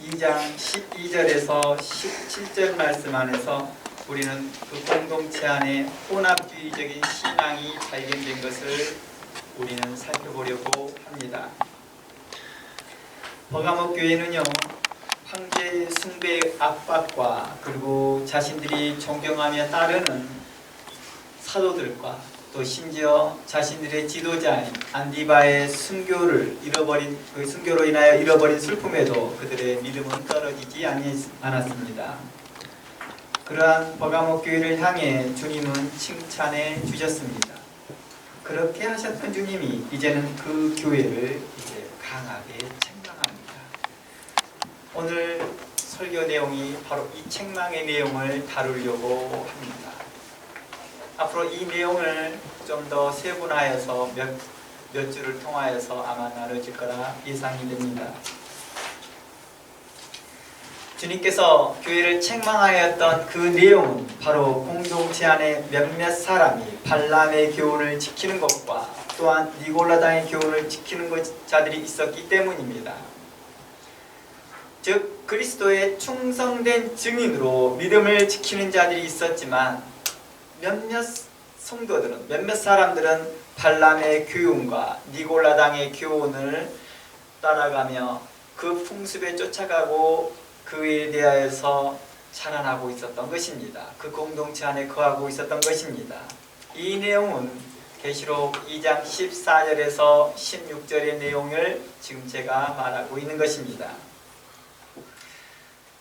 2장 12절에서 17절 말씀 안에서 우리는 그 공동체 안에 혼합주의적인 신앙이 발견된 것을 우리는 살펴보려고 합니다. 버가모 교회는요, 황제 숭배 압박과 그리고 자신들이 존경하며 따르는 사도들과 또 심지어 자신들의 지도자인 안디바의 순교를 잃어버린 그 순교로 인하여 잃어버린 슬픔에도 그들의 믿음은 떨어지지 않았습니다. 그러한 버가모 교회를 향해 주님은 칭찬해 주셨습니다. 그렇게 하셨던 주님이 이제는 그 교회를 이제 강하게 책망합니다. 오늘 설교 내용이 바로 이 책망의 내용을 다루려고 합니다. 앞으로 이 내용을 좀 더 세분화해서 몇 주를 통하여서 아마 나눠질 거라 예상이 됩니다. 주님께서 교회를 책망하였던 그 내용은 바로 공동체 안에 몇몇 사람이 발람의 교훈을 지키는 것과 또한 니골라당의 교훈을 지키는 자들이 있었기 때문입니다. 즉 그리스도의 충성된 증인으로 믿음을 지키는 자들이 있었지만 몇몇 성도들은, 몇몇 사람들은 발람의 교훈과 니골라당의 교훈을 따라가며 그 풍습에 쫓아가고 그에 대하여서 자란하고 있었던 것입니다. 그 공동체 안에 거하고 있었던 것입니다. 이 내용은 계시록 2장 14절에서 16절의 내용을 지금 제가 말하고 있는 것입니다.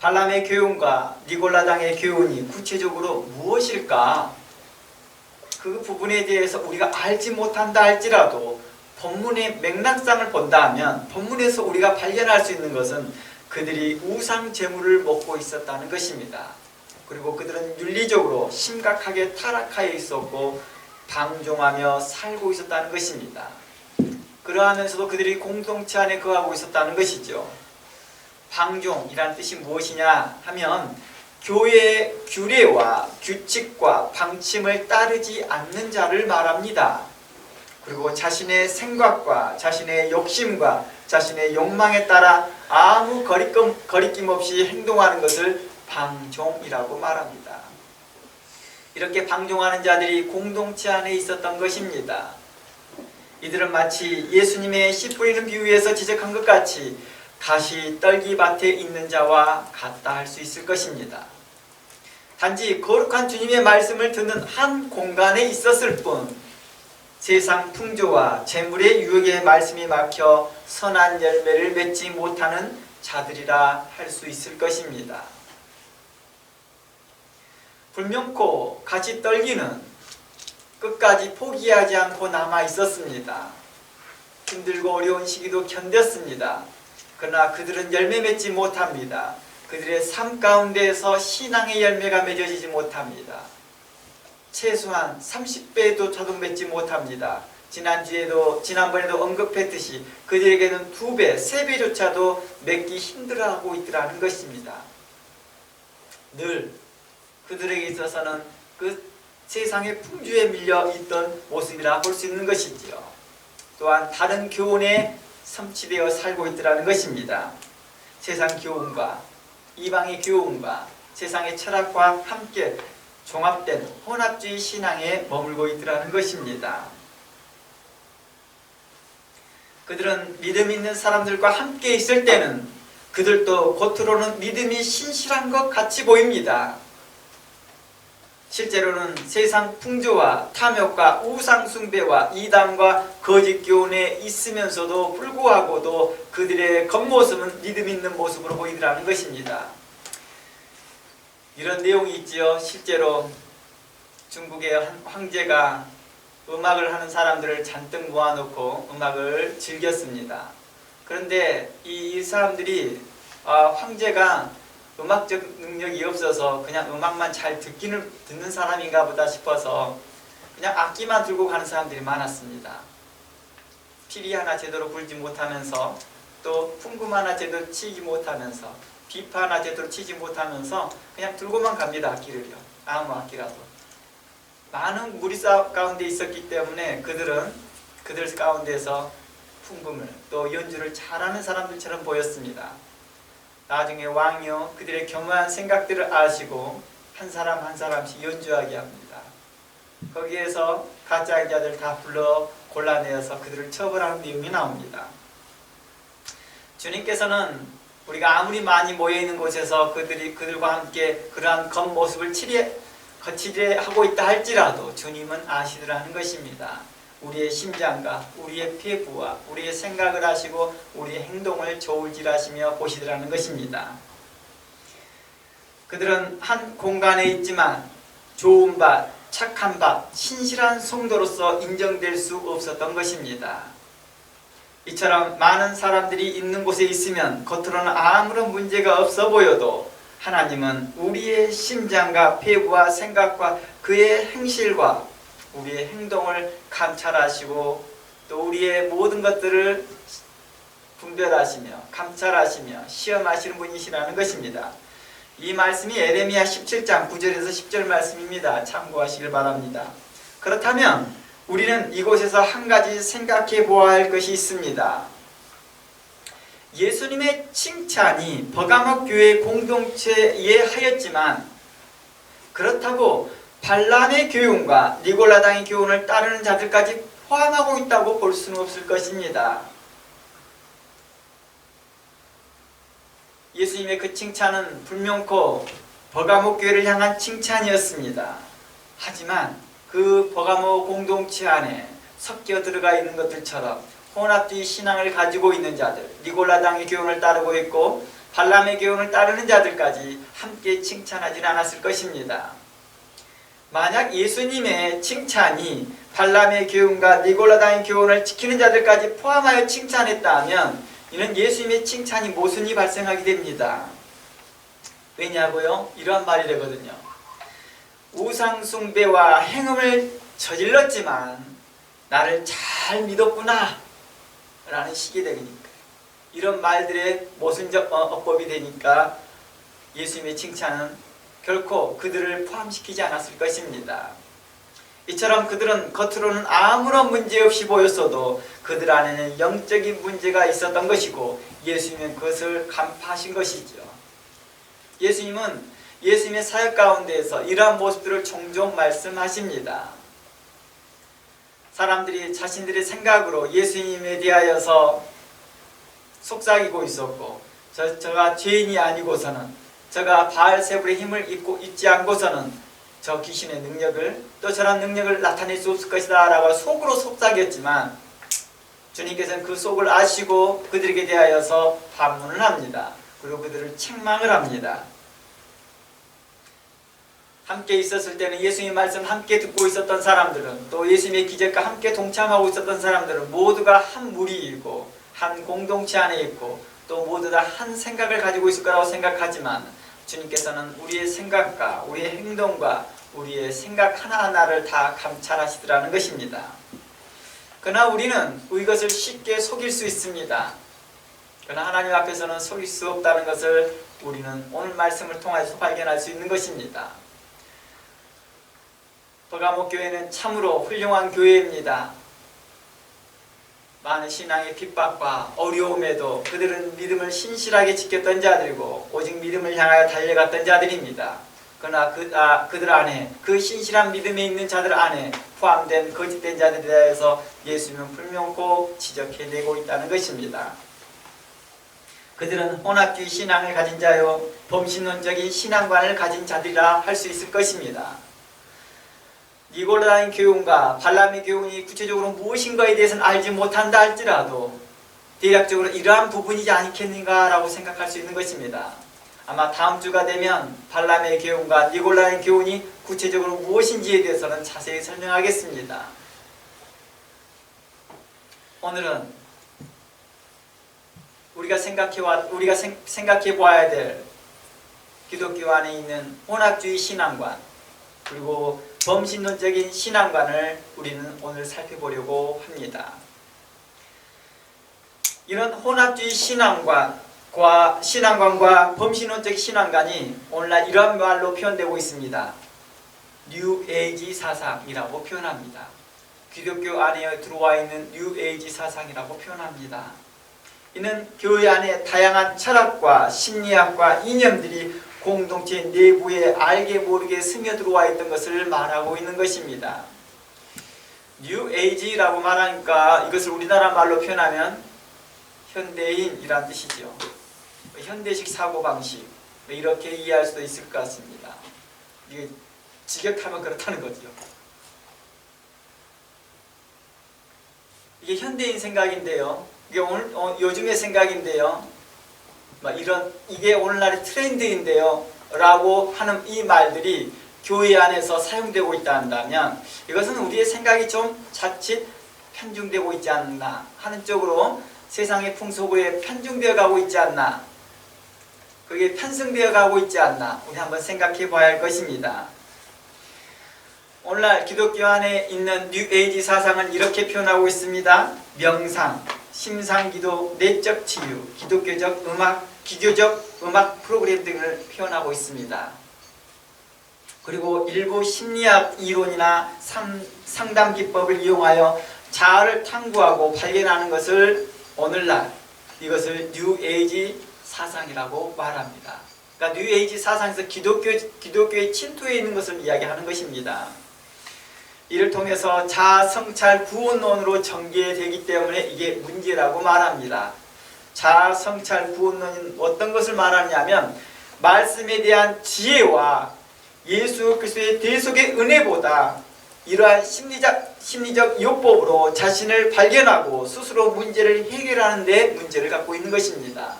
발람의 교훈과 니골라당의 교훈이 구체적으로 무엇일까? 그 부분에 대해서 우리가 알지 못한다 할지라도 본문의 맥락상을 본다 하면 본문에서 우리가 발견할 수 있는 것은 그들이 우상 제물을 먹고 있었다는 것입니다. 그리고 그들은 윤리적으로 심각하게 타락하여 있었고 방종하며 살고 있었다는 것입니다. 그러하면서도 그들이 공동체 안에 거하고 있었다는 것이죠. 방종이라는 뜻이 무엇이냐 하면 교회의 규례와 규칙과 방침을 따르지 않는 자를 말합니다. 그리고 자신의 생각과 자신의 욕심과 자신의 욕망에 따라 아무 거리낌 없이 행동하는 것을 방종이라고 말합니다. 이렇게 방종하는 자들이 공동체 안에 있었던 것입니다. 이들은 마치 예수님의 씨 뿌리는 비유에서 지적한 것 같이 가시 떨기밭에 있는 자와 같다 할 수 있을 것입니다. 단지 거룩한 주님의 말씀을 듣는 한 공간에 있었을 뿐 세상 풍조와 재물의 유혹에 말씀이 막혀 선한 열매를 맺지 못하는 자들이라 할 수 있을 것입니다. 불명코 가시 떨기는 끝까지 포기하지 않고 남아 있었습니다. 힘들고 어려운 시기도 견뎠습니다. 그러나 그들은 열매 맺지 못합니다. 그들의 삶 가운데에서 신앙의 열매가 맺어지지 못합니다. 최소한 30배도 맺지 못합니다. 지난번에도 언급했듯이 그들에게는 2배, 3배조차도 맺기 힘들어하고 있더라는 것입니다. 늘 그들에게 있어서는 그 세상의 풍조에 밀려 있던 모습이라 볼 수 있는 것이지요. 또한 다른 교훈에 섬치되어 살고 있더라는 것입니다. 세상 교훈과 이방의 교훈과 세상의 철학과 함께 종합된 혼합주의 신앙에 머물고 있더라는 것입니다. 그들은 믿음 있는 사람들과 함께 있을 때는 그들도 겉으로는 믿음이 신실한 것 같이 보입니다. 실제로는 세상 풍조와 탐욕과 우상 숭배와 이단과 거짓 교훈에 있으면서도 불구하고도 그들의 겉모습은 믿음 있는 모습으로 보이더라는 것입니다. 이런 내용이 있지요. 실제로 중국의 한 황제가 음악을 하는 사람들을 잔뜩 모아놓고 음악을 즐겼습니다. 그런데 이 사람들이 황제가 음악적 능력이 없어서 그냥 음악만 잘 듣는 사람인가 보다 싶어서 그냥 악기만 들고 가는 사람들이 많았습니다. 피리 하나 제대로 불지 못하면서 또 풍금 하나 제대로 치지 못하면서 비파 하나 제대로 치지 못하면서 그냥 들고만 갑니다. 악기를요. 아무 악기라도. 많은 무리 가운데 있었기 때문에 그들 가운데서 풍금을 또 연주를 잘하는 사람들처럼 보였습니다. 나중에 왕이요 그들의 교묘한 생각들을 아시고 한 사람 한 사람씩 연주하게 합니다. 거기에서 가짜 기자들 다 불러 골라내어서 그들을 처벌하는 내용이 나옵니다. 주님께서는 우리가 아무리 많이 모여있는 곳에서 그들과 함께 그러한 겉모습을 거치려 하고 있다 할지라도 주님은 아시더라는 것입니다. 우리의 심장과 우리의 폐부와 우리의 생각을 아시고 우리의 행동을 저울질하시며 보시더라는 것입니다. 그들은 한 공간에 있지만 좋은 밭, 착한 밭, 신실한 성도로서 인정될 수 없었던 것입니다. 이처럼 많은 사람들이 있는 곳에 있으면 겉으로는 아무런 문제가 없어 보여도 하나님은 우리의 심장과 폐부와 생각과 그의 행실과 우리의 행동을 감찰하시고 또 우리의 모든 것들을 분별하시며 감찰하시며 시험하시는 분이시라는 것입니다. 이 말씀이 에레미야 17장 9절에서 10절 말씀입니다. 참고하시길 바랍니다. 그렇다면 우리는 이곳에서 한 가지 생각해 보아야 할 것이 있습니다. 예수님의 칭찬이 버가목 교회 공동체에 하였지만 그렇다고 발람의 교훈과 니골라당의 교훈을 따르는 자들까지 포함하고 있다고 볼 수는 없을 것입니다. 예수님의 그 칭찬은 불명코 버가목 교회를 향한 칭찬이었습니다. 하지만 그 버가목 공동체 안에 섞여 들어가 있는 것들처럼 혼합주의 신앙을 가지고 있는 자들, 니골라당의 교훈을 따르고 있고 발람의 교훈을 따르는 자들까지 함께 칭찬하지는 않았을 것입니다. 만약 예수님의 칭찬이 발람의 교훈과 니골라당의 교훈을 지키는 자들까지 포함하여 칭찬했다면 이는 예수님의 칭찬이 모순이 발생하게 됩니다. 왜냐고요? 이러한 말이 되거든요. 우상숭배와 행음을 저질렀지만 나를 잘 믿었구나 라는 식이 되니까 이런 말들의 모순적 어법이 되니까 예수님의 칭찬은 결코 그들을 포함시키지 않았을 것입니다. 이처럼 그들은 겉으로는 아무런 문제 없이 보였어도 그들 안에는 영적인 문제가 있었던 것이고 예수님은 그것을 간파하신 것이죠. 예수님은 예수님의 사역 가운데에서 이러한 모습들을 종종 말씀하십니다. 사람들이 자신들의 생각으로 예수님에 대하여서 속삭이고 있었고 저가 죄인이 아니고서는 저가 바알세불의 힘을 잊지 않고서는 저 귀신의 능력을 또 저런 능력을 나타낼 수 없을 것이다 라고 속으로 속삭였지만 주님께서는 그 속을 아시고 그들에게 대하여서 반문을 합니다. 그리고 그들을 책망을 합니다. 함께 있었을 때는 예수님의 말씀 함께 듣고 있었던 사람들은 또 예수님의 기적과 함께 동참하고 있었던 사람들은 모두가 한 무리이고 한 공동체 안에 있고 또 모두 다 한 생각을 가지고 있을 거라고 생각하지만 주님께서는 우리의 생각과 우리의 행동과 우리의 생각 하나하나를 다 감찰하시더라는 것입니다. 그러나 우리는 이것을 쉽게 속일 수 있습니다. 그러나 하나님 앞에서는 속일 수 없다는 것을 우리는 오늘 말씀을 통해서 발견할 수 있는 것입니다. 버가목 교회는 참으로 훌륭한 교회입니다. 많은 신앙의 핍박과 어려움에도 그들은 믿음을 신실하게 지켰던 자들이고 오직 믿음을 향하여 달려갔던 자들입니다. 그러나 그들 안에 그 신실한 믿음에 있는 자들 안에 포함된 거짓된 자들에 대해서 예수님은 불명코 지적해내고 있다는 것입니다. 그들은 혼합주의 신앙을 가진 자요 범신론적인 신앙관을 가진 자들이라 할 수 있을 것입니다. 니골라당의 교훈과 발람의 교훈이 구체적으로 무엇인가에 대해서는 알지 못한다 할지라도 대략적으로 이러한 부분이지 않겠는가 라고 생각할 수 있는 것입니다. 아마 다음 주가 되면 발람의 교훈과 니골라당의 교훈이 구체적으로 무엇인지에 대해서는 자세히 설명하겠습니다. 오늘은 우리가 생각해 보아야 될 기독교 안에 있는 혼합주의 신앙관 그리고 범신론적인 신앙관을 우리는 오늘 살펴보려고 합니다. 이런 혼합주의 신앙관과 범신론적 신앙관이 오늘날 이러한 말로 표현되고 있습니다. 뉴에이지 사상이라고 표현합니다. 기독교 안에 들어와 있는 뉴에이지 사상이라고 표현합니다. 이는 교회 안에 다양한 철학과 심리학과 이념들이 공동체 내부에 알게 모르게 스며들어와 있던 것을 말하고 있는 것입니다. 뉴 에이지라고 말하니까 이것을 우리나라 말로 표현하면 현대인이란 뜻이죠. 현대식 사고방식 이렇게 이해할 수도 있을 것 같습니다. 이게 직역하면 그렇다는 거죠. 이게 현대인 생각인데요. 이게 요즘의 생각인데요. 이게 오늘날의 트렌드인데요. 라고 하는 이 말들이 교회 안에서 사용되고 있다 한다면 이것은 우리의 생각이 좀 자칫 편중되고 있지 않나 하는 쪽으로 세상의 풍속에 편중되어 가고 있지 않나, 그게 편승되어 가고 있지 않나 우리 한번 생각해 봐야 할 것입니다. 오늘날 기독교 안에 있는 뉴에이지 사상은 이렇게 표현하고 있습니다. 명상, 심상기도, 내적 치유, 기독교적 음악, 기교적 음악 프로그램 등을 표현하고 있습니다. 그리고 일부 심리학 이론이나 상담 기법을 이용하여 자아를 탐구하고 발견하는 것을 오늘날 이것을 뉴에이지 사상이라고 말합니다. 그러니까 뉴에이지 사상에서 기독교의 침투해 있는 것을 이야기하는 것입니다. 이를 통해서 자아 성찰 구원론으로 전개되기 때문에 이게 문제라고 말합니다. 자아 성찰 구원론은 어떤 것을 말하냐면 말씀에 대한 지혜와 예수 그리스도의 대속의 은혜보다 이러한 심리적 요법으로 자신을 발견하고 스스로 문제를 해결하는 데 문제를 갖고 있는 것입니다.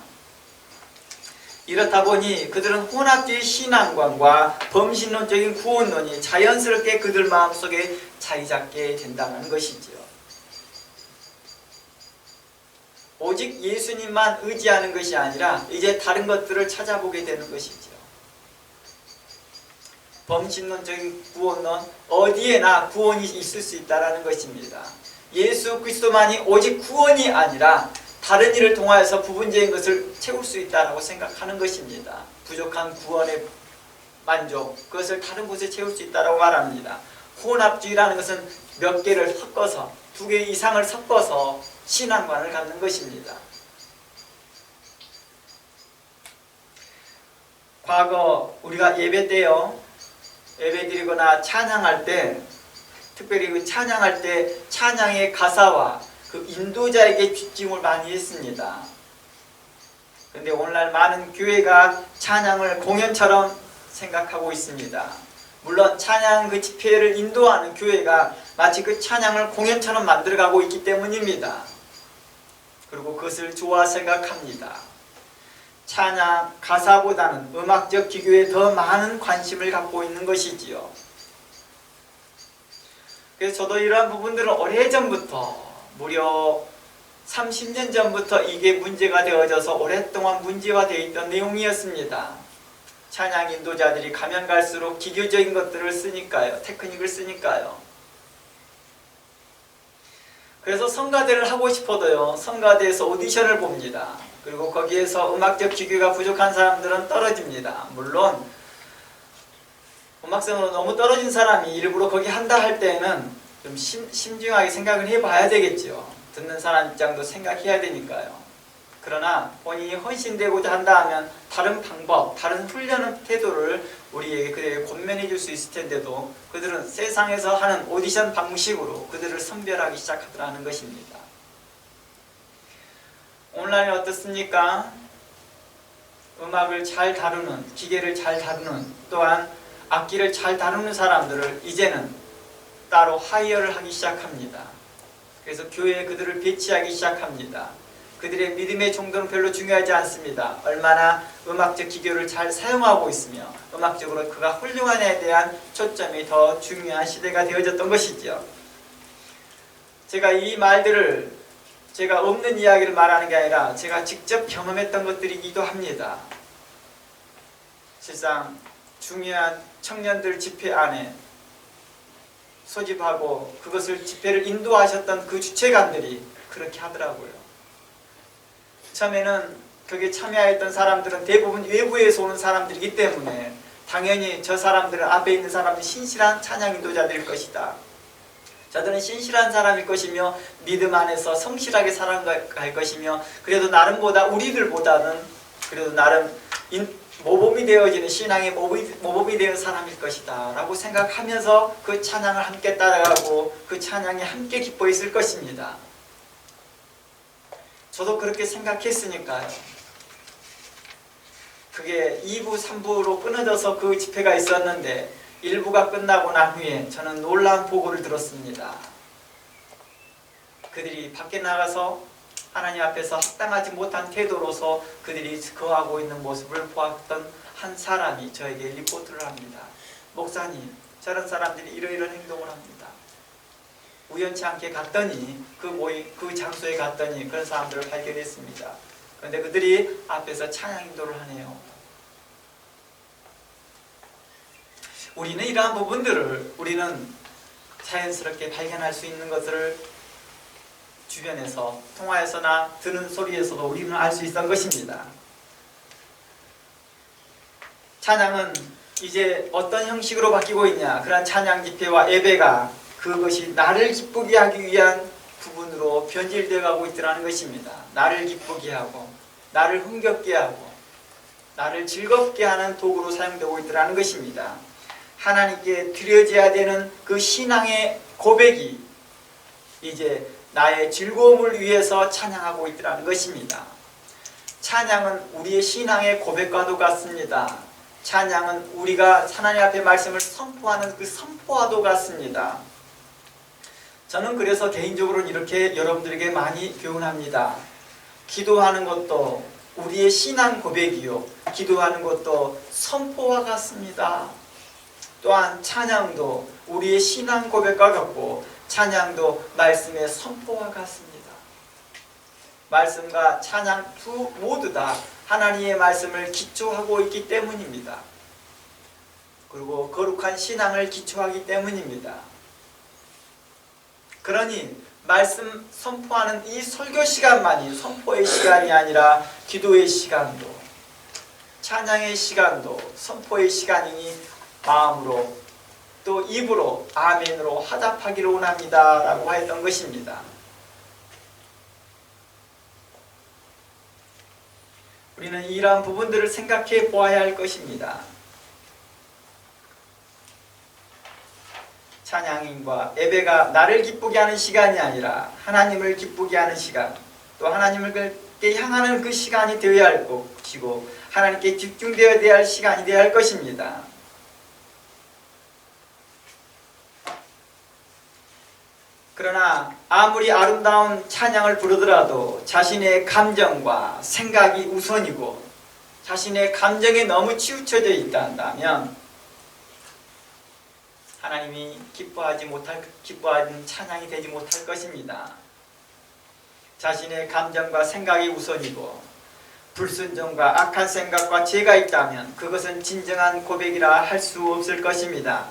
이렇다 보니 그들은 혼합주의 신앙관과 범신론적인 구원론이 자연스럽게 그들 마음속에 자리 잡게 된다는 것이죠. 오직 예수님만 의지하는 것이 아니라 이제 다른 것들을 찾아보게 되는 것이죠. 범신론적인 구원론, 어디에나 구원이 있을 수 있다는 것입니다. 예수 그리스도만이 오직 구원이 아니라 다른 일을 통하여서 부분적인 것을 채울 수 있다고 생각하는 것입니다. 부족한 구원의 만족, 그것을 다른 곳에 채울 수 있다고 말합니다. 혼합주의라는 것은 몇 개를 섞어서, 2개 이상을 섞어서 신앙관을 갖는 것입니다. 과거 우리가 예배 때요, 예배 드리거나 찬양할 때, 특별히 그 찬양할 때 찬양의 가사와 그 인도자에게 집중을 많이 했습니다. 그런데 오늘날 많은 교회가 찬양을 공연처럼 생각하고 있습니다. 물론 찬양 그 집회를 인도하는 교회가 마치 그 찬양을 공연처럼 만들어가고 있기 때문입니다. 그리고 그것을 좋아 생각합니다. 찬양 가사보다는 음악적 기교에 더 많은 관심을 갖고 있는 것이지요. 그래서 저도 이러한 부분들은 오래전부터 무려 30년 전부터 이게 문제가 되어져서 오랫동안 문제화되어 있던 내용이었습니다. 찬양 인도자들이 가면 갈수록 기교적인 것들을 쓰니까요. 테크닉을 쓰니까요. 그래서 성가대를 하고 싶어도요. 성가대에서 오디션을 봅니다. 그리고 거기에서 음악적 기교가 부족한 사람들은 떨어집니다. 물론 음악성으로 너무 떨어진 사람이 일부러 거기 한다 할 때는 좀 심중하게 생각을 해봐야 되겠죠. 듣는 사람 입장도 생각해야 되니까요. 그러나 본인이 헌신되고자 한다 하면 다른 방법, 다른 훈련 태도를 우리에게 그들에게 권면해 줄 수 있을 텐데도 그들은 세상에서 하는 오디션 방식으로 그들을 선별하기 시작하더라는 것입니다. 오늘날은 어떻습니까? 음악을 잘 다루는, 기계를 잘 다루는, 또한 악기를 잘 다루는 사람들을 이제는 따로 하이어를 하기 시작합니다. 그래서 교회에 그들을 배치하기 시작합니다. 그들의 믿음의 정도는 별로 중요하지 않습니다. 얼마나 음악적 기교를 잘 사용하고 있으며 음악적으로 그가 훌륭한에 대한 초점이 더 중요한 시대가 되어졌던 것이죠. 제가 이 말들을 제가 없는 이야기를 말하는 게 아니라 제가 직접 경험했던 것들이기도 합니다. 실상 중요한 청년들 집회 안에 소집하고 그것을 집회를 인도하셨던 그 주체관들이 그렇게 하더라고요. 처음에는 거기에 참여했던 사람들은 대부분 외부에서 오는 사람들이기 때문에 당연히 저 사람들은 앞에 있는 사람들이 신실한 찬양 인도자들일 것이다. 저들은 신실한 사람일 것이며 믿음 안에서 성실하게 살아갈 것이며 그래도 나름보다 우리들보다는 그래도 나름 모범이 되어지는 신앙의 모범이 되는 사람일 것이다 라고 생각하면서 그 찬양을 함께 따라가고 그 찬양에 함께 기뻐했을 것입니다. 저도 그렇게 생각했으니까요. 그게 2부, 3부로 끊어져서 그 집회가 있었는데 1부가 끝나고 난 후에 저는 놀라운 보고를 들었습니다. 그들이 밖에 나가서 하나님 앞에서 합당하지 못한 태도로서 그들이 거하고 있는 모습을 보았던 한 사람이 저에게 리포트를 합니다. 목사님, 저런 사람들이 이러이러한 행동을 합니다. 우연치 않게 갔더니 그 장소에 갔더니 그런 사람들을 발견했습니다. 그런데 그들이 앞에서 찬양 인도를 하네요. 우리는 이러한 부분들을 우리는 자연스럽게 발견할 수 있는 것을 주변에서 통화에서나 듣는 소리에서도 우리는 알 수 있었던 것입니다. 찬양은 이제 어떤 형식으로 바뀌고 있냐? 그런 찬양 집회와 예배가 그것이 나를 기쁘게 하기 위한 부분으로 변질되어 가고 있더라는 것입니다. 나를 기쁘게 하고 나를 흥겹게 하고 나를 즐겁게 하는 도구로 사용되고 있더라는 것입니다. 하나님께 드려져야 되는 그 신앙의 고백이 이제 나의 즐거움을 위해서 찬양하고 있더라는 것입니다. 찬양은 우리의 신앙의 고백과도 같습니다. 찬양은 우리가 하나님 앞에 말씀을 선포하는 그 선포와도 같습니다. 저는 그래서 개인적으로는 이렇게 여러분들에게 많이 교훈합니다. 기도하는 것도 우리의 신앙 고백이요, 기도하는 것도 선포와 같습니다. 또한 찬양도 우리의 신앙 고백과 같고 찬양도 말씀의 선포와 같습니다. 말씀과 찬양 모두 다 하나님의 말씀을 기초하고 있기 때문입니다. 그리고 거룩한 신앙을 기초하기 때문입니다. 그러니 말씀 선포하는 이 설교 시간만이 선포의 시간이 아니라 기도의 시간도 찬양의 시간도 선포의 시간이니 마음으로 또 입으로 아멘으로 화답하기를 원합니다 라고 하였던 것입니다. 우리는 이러한 부분들을 생각해 보아야 할 것입니다. 찬양과 예배가 나를 기쁘게 하는 시간이 아니라 하나님을 기쁘게 하는 시간, 또 하나님을 향하는 그 시간이 되어야 할 것이고 하나님께 집중되어야 할 시간이 되어야 할 것입니다. 그러나 아무리 아름다운 찬양을 부르더라도 자신의 감정과 생각이 우선이고 자신의 감정에 너무 치우쳐져 있다면 하나님이 기뻐하는 찬양이 되지 못할 것입니다. 자신의 감정과 생각이 우선이고 불순종과 악한 생각과 죄가 있다면 그것은 진정한 고백이라 할 수 없을 것입니다.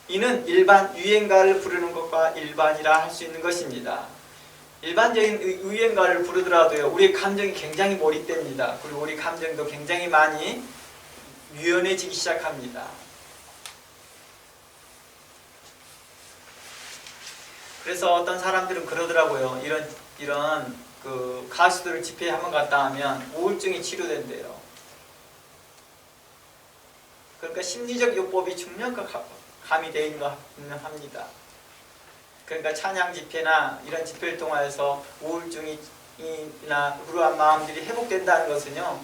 이는 일반 유행가를 부르는 것과 일반이라 할 수 있는 것입니다. 일반적인 유행가를 부르더라도요, 우리의 감정이 굉장히 몰입됩니다. 그리고 우리 감정도 굉장히 많이 유연해지기 시작합니다. 그래서 어떤 사람들은 그러더라고요. 이런 그 가수들 집회에 한번 갔다 하면 우울증이 치료된대요. 그러니까 심리적 요법이 가미되어 있는 합니다. 그러니까 찬양 집회나 이런 집회를 통해서 우울증이나 불우한 마음들이 회복된다는 것은요,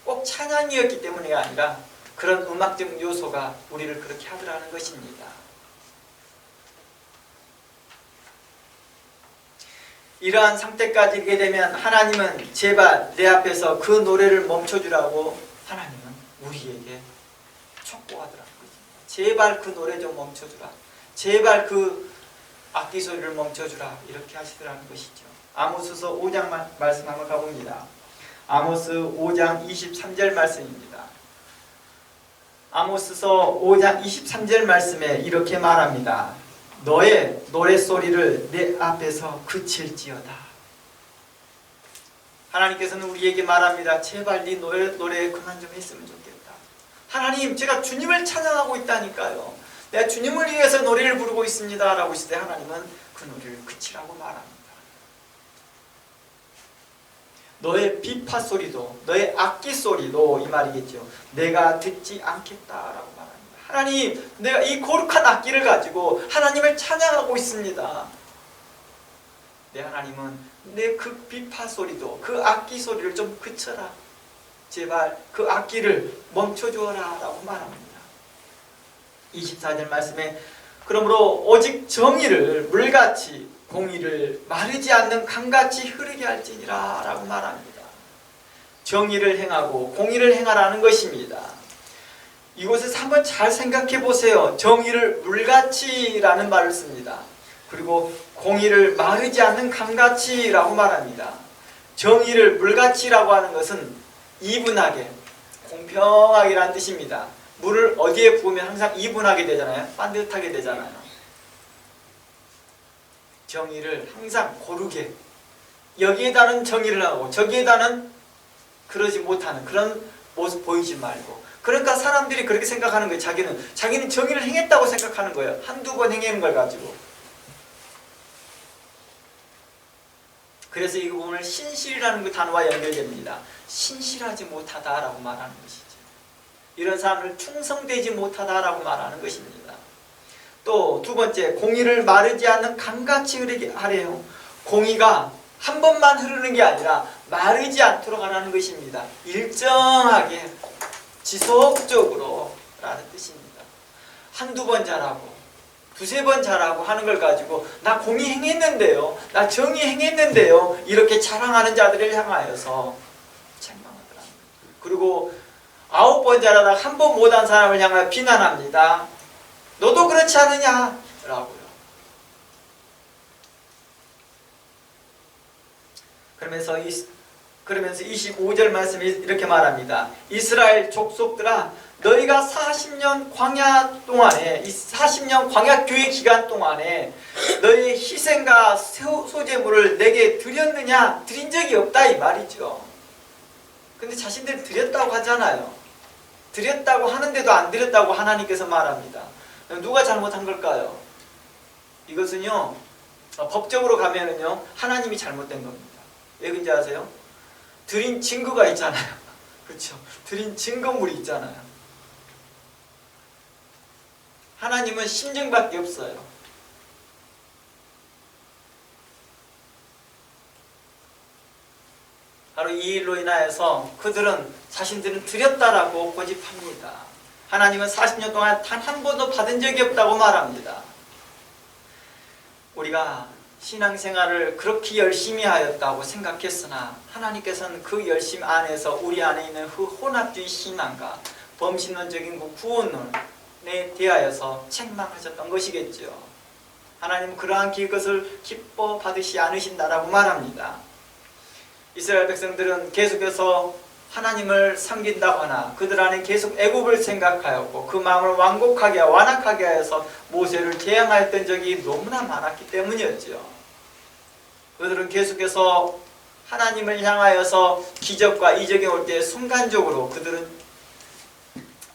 꼭 찬양이었기 때문이 아니라 그런 음악적 요소가 우리를 그렇게 하더라는 것입니다. 이러한 상태까지 이르게 되면 하나님은 제발 내 앞에서 그 노래를 멈춰주라고 하나님은 우리에게 촉구하더라는 것입니다. 제발 그 노래 좀 멈춰주라. 제발 그 악기 소리를 멈춰주라. 이렇게 하시더라는 것이죠. 아모스서 5장 말씀 한번 가봅니다. 아모스 5장 23절 말씀입니다. 아모스서 5장 23절 말씀에 이렇게 말합니다. 너의 노랫소리를 내 앞에서 그칠지어다. 하나님께서는 우리에게 말합니다. 제발 네 노래 그만 좀 했으면 좋겠다. 하나님, 제가 주님을 찬양하고 있다니까요. 내가 주님을 위해서 노래를 부르고 있습니다 라고 했을 때 하나님은 그 노래를 그치라고 말합니다. 너의 비파 소리도 너의 악기 소리도 이 말이겠죠. 내가 듣지 않겠다라고 말합니다. 하나님, 내가 이 거룩한 악기를 가지고 하나님을 찬양하고 있습니다. 내 하나님은 내 그 비파 소리도 그 악기 소리를 좀 그쳐라. 제발 그 악기를 멈춰주어라 라고 말합니다. 24절 말씀에 그러므로 오직 정의를 물같이 공의를 마르지 않는 강같이 흐르게 할지니라 라고 말합니다. 정의를 행하고 공의를 행하라는 것입니다. 이곳에서 한번 잘 생각해 보세요. 정의를 물같이 라는 말을 씁니다. 그리고 공의를 마르지 않는 강같이 라고 말합니다. 정의를 물같이라고 하는 것은 이분하게, 공평하게 라는 뜻입니다. 물을 어디에 부으면 항상 이분하게 되잖아요. 반듯하게 되잖아요. 정의를 항상 고르게, 여기에다는 정의를 하고 저기에다는 그러지 못하는 그런 모습 보이지 말고. 그러니까 사람들이 그렇게 생각하는 거예요. 자기는 정의를 행했다고 생각하는 거예요. 한두 번 행하는 걸 가지고. 그래서 이 부분을 신실이라는 그 단어와 연결됩니다. 신실하지 못하다라고 말하는 것이죠. 이런 사람을 충성되지 못하다라고 말하는 것입니다. 또 두 번째, 공의를 마르지 않는 강같이 흐르게 하래요. 공의가 한 번만 흐르는 게 아니라 마르지 않도록 하라는 것입니다. 일정하게 지속적으로 라는 뜻입니다. 한두 번 잘하고 두세 번 잘하고 하는 걸 가지고 나 공의 행했는데요, 나 정의 행했는데요 이렇게 자랑하는 자들을 향하여서 책망하더라. 그리고 9번 잘하다가 한 번 못한 사람을 향하여 비난합니다. 너도 그렇지 않느냐? 라고요. 그러면서 25절 말씀이 이렇게 말합니다. 이스라엘 족속들아, 너희가 40년 광야 동안에, 이 40년 광야 교회 기간 동안에 너희의 희생과 소제물을 내게 드렸느냐? 드린 적이 없다 이 말이죠. 근데 자신들이 드렸다고 하잖아요. 드렸다고 하는데도 안 드렸다고 하나님께서 말합니다. 누가 잘못한 걸까요? 이것은요, 법적으로 가면은요, 하나님이 잘못된 겁니다. 왜 그런지 아세요? 드린 증거가 있잖아요. 그렇죠? 드린 증거물이 있잖아요. 하나님은 심증밖에 없어요. 바로 이 일로 인하여서 그들은 자신들은 드렸다라고 고집합니다. 하나님은 40년 동안 단 한 번도 받은 적이 없다고 말합니다. 우리가 신앙생활을 그렇게 열심히 하였다고 생각했으나 하나님께서는 그 열심 안에서 우리 안에 있는 그 혼합주의 신앙과 범신론적인 그 구원론에 대하여서 책망하셨던 것이겠죠. 하나님은 그러한 것을 기뻐 받으시 않으신다라고 말합니다. 이스라엘 백성들은 계속해서 하나님을 섬긴다고 하나 그들 안에 계속 애굽을 생각하였고 그 마음을 완곡하게 완악하게 하여서 모세를 재앙하였던 적이 너무나 많았기 때문이었죠. 그들은 계속해서 하나님을 향하여서 기적과 이적이 올 때 순간적으로 그들은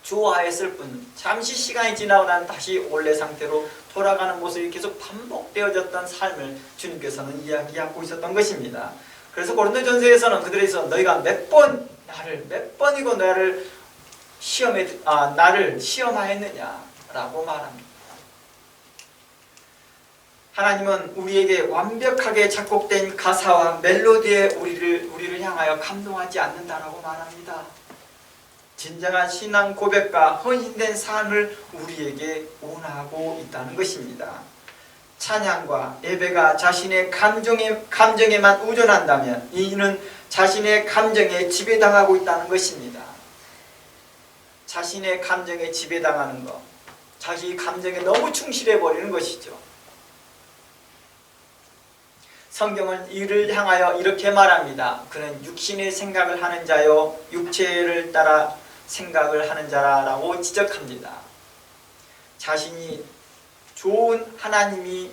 좋아했을 뿐 잠시 시간이 지나고 난 다시 원래 상태로 돌아가는 모습이 계속 반복되어졌던 삶을 주님께서는 이야기하고 있었던 것입니다. 그래서 고린도전서에서는 그들에서 너희가 몇 번이고 나를 시험하였느냐라고 말합니다. 하나님은 우리에게 완벽하게 작곡된 가사와 멜로디에 우리를 향하여 감동하지 않는다라고 말합니다. 진정한 신앙 고백과 헌신된 삶을 우리에게 원하고 있다는 것입니다. 찬양과 예배가 자신의 감정에만 의존한다면 이는 자신의 감정에 지배당하고 있다는 것입니다. 자신의 감정에 지배당하는 것, 자기 감정에 너무 충실해버리는 것이죠. 성경은 이를 향하여 이렇게 말합니다. 그는 육신의 생각을 하는 자요 육체를 따라 생각을 하는 자라고 지적합니다. 자신이 좋은 하나님이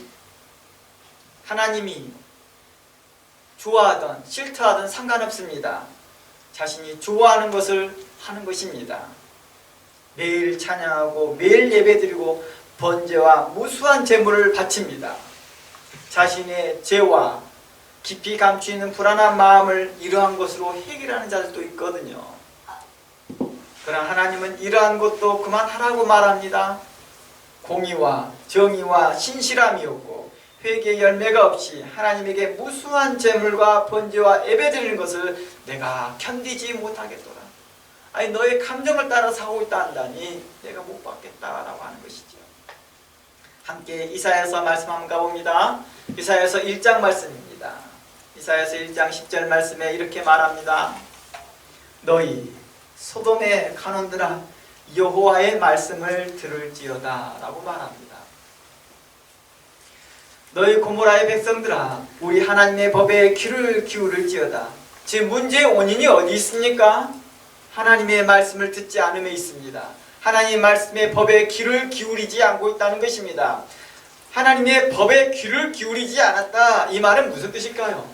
좋아하든 싫다하든 상관없습니다. 자신이 좋아하는 것을 하는 것입니다. 매일 찬양하고 매일 예배드리고 번제와 무수한 제물을 바칩니다. 자신의 죄와 깊이 감추이는 불안한 마음을 이러한 것으로 해결하는 자들도 있거든요. 그러나 하나님은 이러한 것도 그만하라고 말합니다. 공의와 정의와 신실함이었고 회개의 열매가 없이 하나님에게 무수한 제물과 번제와 예배드리는 것을 내가 견디지 못하겠더라. 아니 너의 감정을 따라서 하고 있다 한다니 내가 못 받겠다라고 하는 것이죠. 함께 이사야서 말씀 한번 가봅니다. 이사야서 1장 말씀입니다. 이사야서 1장 10절 말씀에 이렇게 말합니다. 너희 소돔의 간원들아 여호와의 말씀을 들을지어다 라고 말합니다. 너희 고모라의 백성들아 우리 하나님의 법에 귀를 기울일지어다. 즉 문제의 원인이 어디 있습니까? 하나님의 말씀을 듣지 않음에 있습니다. 하나님의 말씀의 법에 귀를 기울이지 않고 있다는 것입니다. 하나님의 법에 귀를 기울이지 않았다, 이 말은 무슨 뜻일까요?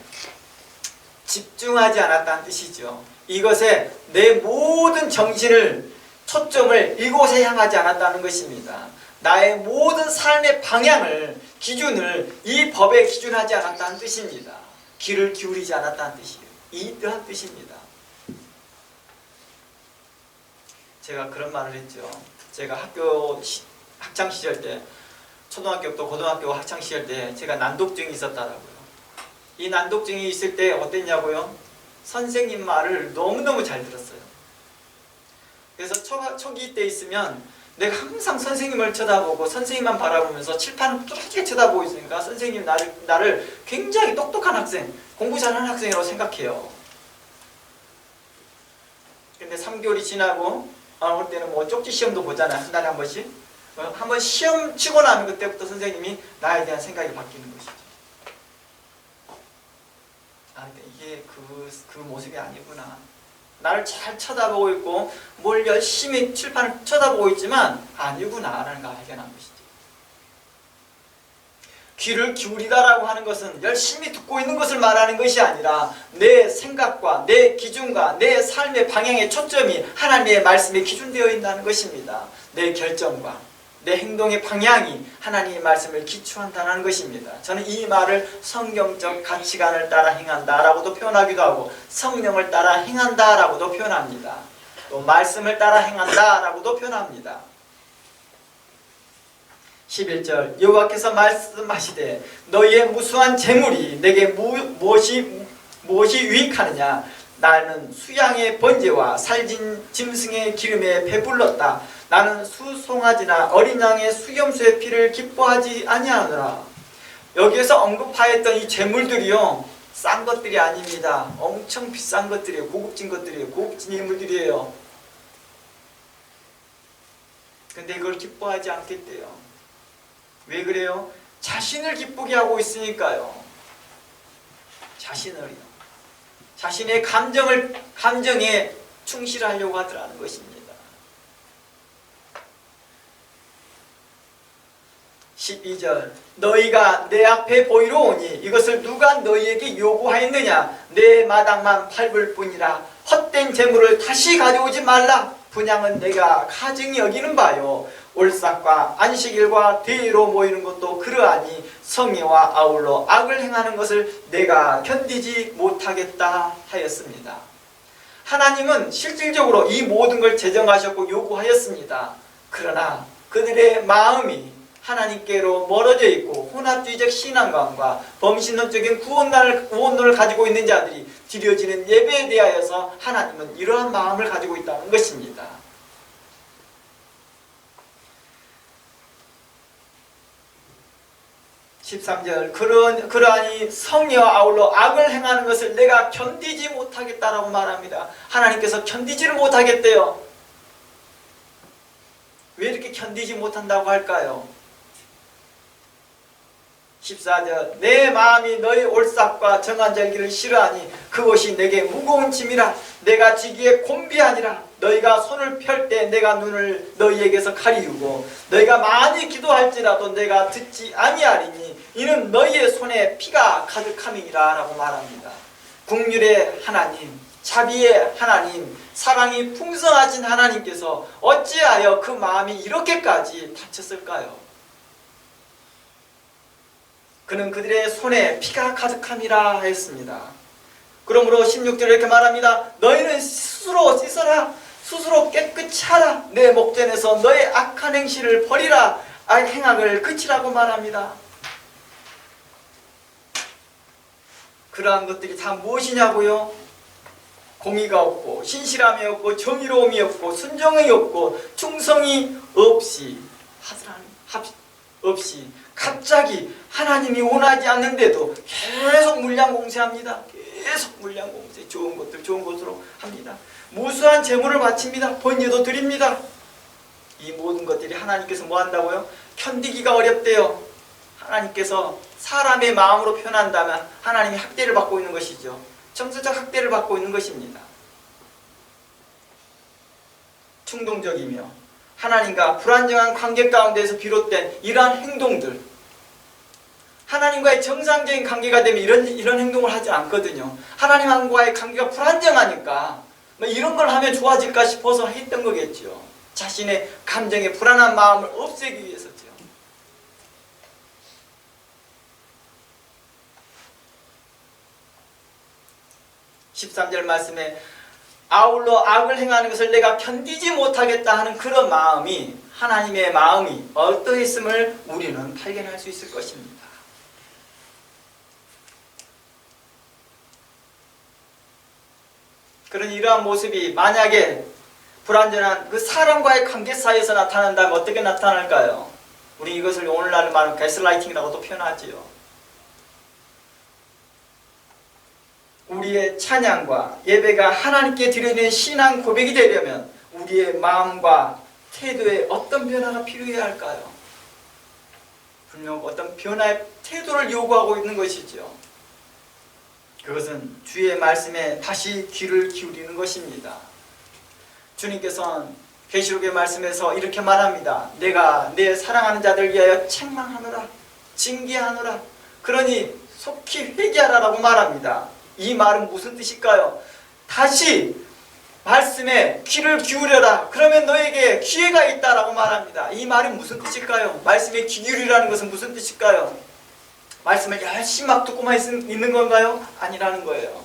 집중하지 않았다는 뜻이죠. 이것에 내 모든 정신을, 초점을 이곳에 향하지 않았다는 것입니다. 나의 모든 삶의 방향을, 기준을 이 법에 기준하지 않았다는 뜻입니다. 귀를 기울이지 않았다는 뜻이에요. 이러한 뜻입니다. 제가 그런 말을 했죠. 제가 학창 시절 때, 초등학교부터 고등학교 학창 시절 때 제가 난독증이 있었다라고요. 이 난독증이 있을 때 어땠냐고요? 선생님 말을 너무너무 잘 들었어요. 그래서 초기 때 있으면 내가 항상 선생님을 쳐다보고 선생님만 바라보면서 칠판을 뚜렷하게 쳐다보고 있으니까 선생님 나를 굉장히 똑똑한 학생, 공부 잘하는 학생이라고 생각해요. 근데 3개월이 지나고 올 때는 뭐 쪽지 시험도 보잖아요. 한 달에 한 번씩. 한번 시험 치고 나면 그때부터 선생님이 나에 대한 생각이 바뀌는 것이죠. 아, 이게 그 모습이 아니구나. 나를 잘 쳐다보고 있고 뭘 열심히 칠판을 쳐다보고 있지만 아니구나라는 걸 발견한 것이죠. 귀를 기울이다라고 하는 것은 열심히 듣고 있는 것을 말하는 것이 아니라 내 생각과 내 기준과 내 삶의 방향의 초점이 하나님의 말씀에 기준되어 있다는 것입니다. 내 결정과 내 행동의 방향이 하나님의 말씀을 기초한다는 것입니다. 저는 이 말을 성경적 가치관을 따라 행한다라고도 표현하기도 하고 성령을 따라 행한다라고도 표현합니다. 또 말씀을 따라 행한다라고도 표현합니다. 11절 여호와께서 말씀하시되 너희의 무수한 재물이 내게 무엇이 유익하느냐. 나는 수양의 번제와 살진 짐승의 기름에 배불렀다. 나는 수송아지나 어린 양의 수염수의 피를 기뻐하지 아니하노라. 여기에서 언급하였던 이 재물들이요 싼 것들이 아닙니다. 엄청 비싼 것들이에요. 고급진 것들이에요. 고급진 예물들이에요. 근데 이걸 기뻐하지 않겠대요. 왜 그래요? 자신을 기쁘게 하고 있으니까요. 자신을요. 자신의 감정에 충실하려고 하더라는 것입니다. 12절 너희가 내 앞에 보이러 오니 이것을 누가 너희에게 요구하였느냐. 내 마당만 밟을 뿐이라. 헛된 재물을 다시 가져오지 말라. 분향은 내가 가증히 여기는 바요. 올삭과 안식일과 대의로 모이는 것도 그러하니 성의와 아울러 악을 행하는 것을 내가 견디지 못하겠다 하였습니다. 하나님은 실질적으로 이 모든 걸 제정하셨고 요구하였습니다. 그러나 그들의 마음이 하나님께로 멀어져 있고 혼합주의적 신앙관과 범신론적인 구원론을 가지고 있는 자들이 드려지는 예배에 대하여서 하나님은 이러한 마음을 가지고 있다는 것입니다. 13절 그러하니 성의와 아울러 악을 행하는 것을 내가 견디지 못하겠다라고 말합니다. 하나님께서 견디지를 못하겠대요. 왜 이렇게 견디지 못한다고 할까요? 14절 내 마음이 너희 올삭과 정한 절기를 싫어하니 그것이 내게 무거운 짐이라. 내가 지기에 곤비하니라. 너희가 손을 펼 때 내가 눈을 너희에게서 가리우고 너희가 많이 기도할지라도 내가 듣지 아니하리니 이는 너희의 손에 피가 가득함이니라 라고 말합니다. 긍휼의 하나님, 자비의 하나님, 사랑이 풍성하신 하나님께서 어찌하여 그 마음이 이렇게까지 다쳤을까요? 그는 그들의 손에 피가 가득함이라 했습니다. 그러므로 16절에 이렇게 말합니다. 너희는 스스로 씻어라. 스스로 깨끗이 하라. 내 목전에서 너의 악한 행실을 버리라. 행악을 그치라고 말합니다. 그러한 것들이 다 무엇이냐고요? 공의가 없고 신실함이 없고 정의로움이 없고 순종이 없고 충성이 없이 갑자기 하나님이 원하지 않는데도 계속 물량공세합니다. 계속 물량공세, 좋은 것으로 합니다. 무수한 재물을 바칩니다. 번제도 드립니다. 이 모든 것들이 하나님께서 뭐 한다고요? 견디기가 어렵대요. 하나님께서 사람의 마음으로 표현한다면 하나님이 학대를 받고 있는 것이죠. 정서적 학대를 받고 있는 것입니다. 충동적이며 하나님과 불안정한 관계 가운데서 비롯된 이러한 행동들, 하나님과의 정상적인 관계가 되면 이런 행동을 하지 않거든요. 하나님과의 관계가 불안정하니까 이런 걸 하면 좋아질까 싶어서 했던 거겠죠. 자신의 감정의 불안한 마음을 없애기 위해서죠. 13절 말씀에 아울러 악을 행하는 것을 내가 견디지 못하겠다 하는 그런 마음이, 하나님의 마음이 어떠했음을 우리는 발견할 수 있을 것입니다. 그런 이러한 모습이 만약에 불완전한 그 사람과의 관계 사이에서 나타난다면 어떻게 나타날까요? 우리 이것을 오늘날 말하는 가스라이팅이라고도 표현하지요. 우리의 찬양과 예배가 하나님께 드리는 신앙 고백이 되려면 우리의 마음과 태도에 어떤 변화가 필요해야 할까요? 분명 어떤 변화의 태도를 요구하고 있는 것이죠. 그것은 주의 말씀에 다시 귀를 기울이는 것입니다. 주님께서는 계시록의 말씀에서 이렇게 말합니다. 내가 내 사랑하는 자들 위하여 책망하노라, 징계하노라, 그러니 속히 회개하라라고 말합니다. 이 말은 무슨 뜻일까요? 다시 말씀에 귀를 기울여라. 그러면 너에게 기회가 있다라고 말합니다. 이 말이 무슨 뜻일까요? 말씀에 귀 기울이라는 것은 무슨 뜻일까요? 말씀을 열심히 막 듣고만 있는 건가요? 아니라는 거예요.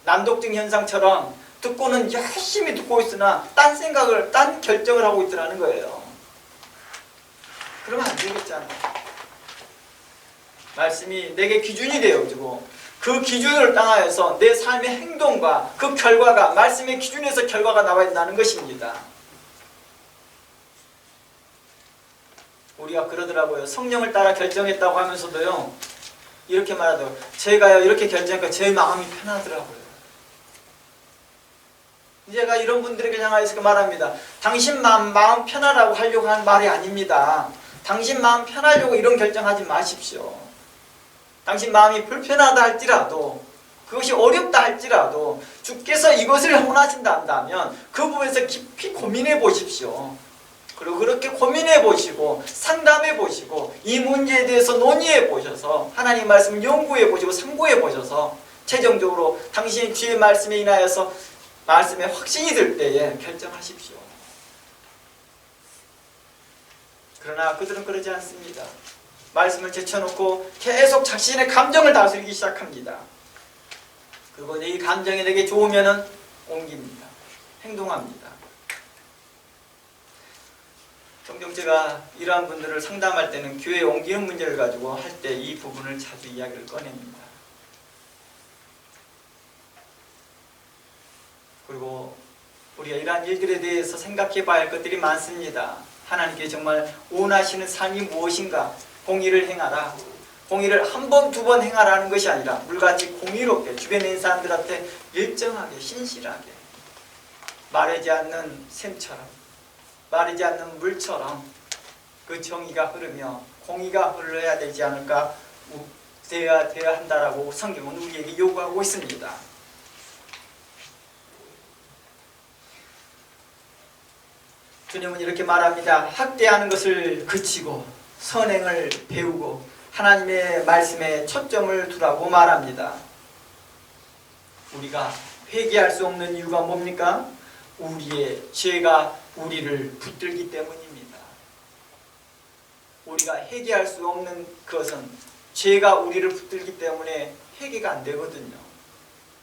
난독증 현상처럼 듣고는 열심히 듣고 있으나 딴 생각을, 딴 결정을 하고 있더라는 거예요. 그러면 안 되겠잖아요. 말씀이 내게 기준이 되어지고 그 기준을 따라서 내 삶의 행동과 그 결과가 말씀의 기준에서 결과가 나와야 된다는 것입니다. 우리가 그러더라고요. 성령을 따라 결정했다고 하면서도요, 이렇게 말하더라고요. 제가요 이렇게 결정하니까 제 마음이 편하더라고요. 제가 이런 분들에게 향하여서 말합니다. 당신 마음 편하라고 하려고 하는 말이 아닙니다. 당신 마음 편하려고 이런 결정하지 마십시오. 당신 마음이 불편하다 할지라도, 그것이 어렵다 할지라도 주께서 이것을 원하신다 한다면 그 부분에서 깊이 고민해 보십시오. 그리고 그렇게 고민해 보시고 상담해 보시고 이 문제에 대해서 논의해 보셔서 하나님 말씀을 연구해 보시고 상고해 보셔서 최종적으로 당신의 주의 말씀에 인하여서 말씀에 확신이 들 때에 결정하십시오. 그러나 그들은 그러지 않습니다. 말씀을 제쳐놓고 계속 자신의 감정을 다스리기 시작합니다. 그리고 이 감정이 내게 좋으면 옮깁니다. 행동합니다. 종종 제가 이러한 분들을 상담할 때는 교회에 옮기는 문제를 가지고 할 때 이 부분을 자주 이야기를 꺼냅니다. 그리고 우리가 이러한 일들에 대해서 생각해 봐야 할 것들이 많습니다. 하나님께 정말 원하시는 삶이 무엇인가? 공의를 행하라. 공의를 한 번, 두 번 행하라는 것이 아니라 물같이 공의롭게 주변에 있는 사람들한테 일정하게, 신실하게 마르지 않는 샘처럼, 마르지 않는 물처럼 그 정의가 흐르며 공의가 흘러야 되지 않을까, 되어야 한다라고 성경은 우리에게 요구하고 있습니다. 주님은 이렇게 말합니다. 학대하는 것을 그치고 선행을 배우고 하나님의 말씀에 초점을 두라고 말합니다. 우리가 회개할 수 없는 이유가 뭡니까? 우리의 죄가 우리를 붙들기 때문입니다. 우리가 회개할 수 없는 것은 죄가 우리를 붙들기 때문에 회개가 안 되거든요.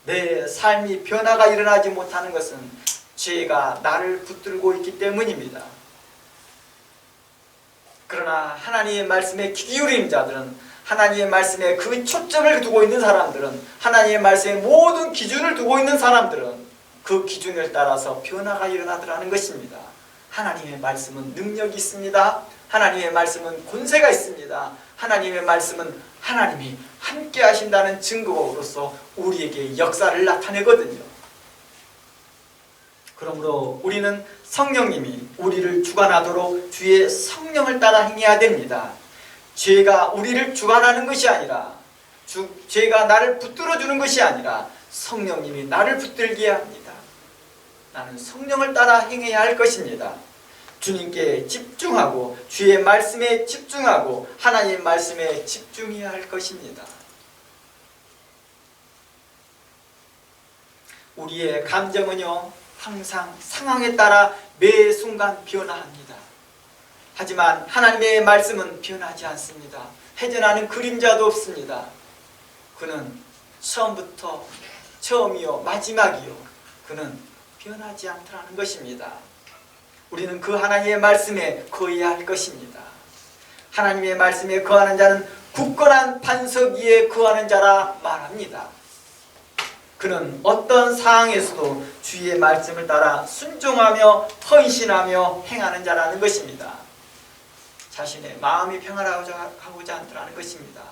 내 삶이 변화가 일어나지 못하는 것은 죄가 나를 붙들고 있기 때문입니다. 그러나 하나님의 말씀에 귀 기울이는 자들은, 하나님의 말씀에 그 초점을 두고 있는 사람들은, 하나님의 말씀에 모든 기준을 두고 있는 사람들은 그 기준을 따라서 변화가 일어나더라는 것입니다. 하나님의 말씀은 능력이 있습니다. 하나님의 말씀은 권세가 있습니다. 하나님의 말씀은 하나님이 함께 하신다는 증거로서 우리에게 역사를 나타내거든요. 그러므로 우리는 성령님이 우리를 주관하도록 주의 성령을 따라 행해야 됩니다. 죄가 우리를 주관하는 것이 아니라, 죄가 나를 붙들어주는 것이 아니라 성령님이 나를 붙들게 합니다. 나는 성령을 따라 행해야 할 것입니다. 주님께 집중하고 주의 말씀에 집중하고 하나님의 말씀에 집중해야 할 것입니다. 우리의 감정은요, 항상 상황에 따라 매 순간 변화합니다. 하지만 하나님의 말씀은 변하지 않습니다. 회전하는 그림자도 없습니다. 그는 처음부터 처음이요 마지막이요, 그는 변하지 않더라는 것입니다. 우리는 그 하나님의 말씀에 거해야 할 것입니다. 하나님의 말씀에 거하는 자는 굳건한 반석 위에 거하는 자라 말합니다. 그는 어떤 상황에서도 주의 말씀을 따라 순종하며 헌신하며 행하는 자라는 것입니다. 자신의 마음이 평안하고자 한다는 것입니다.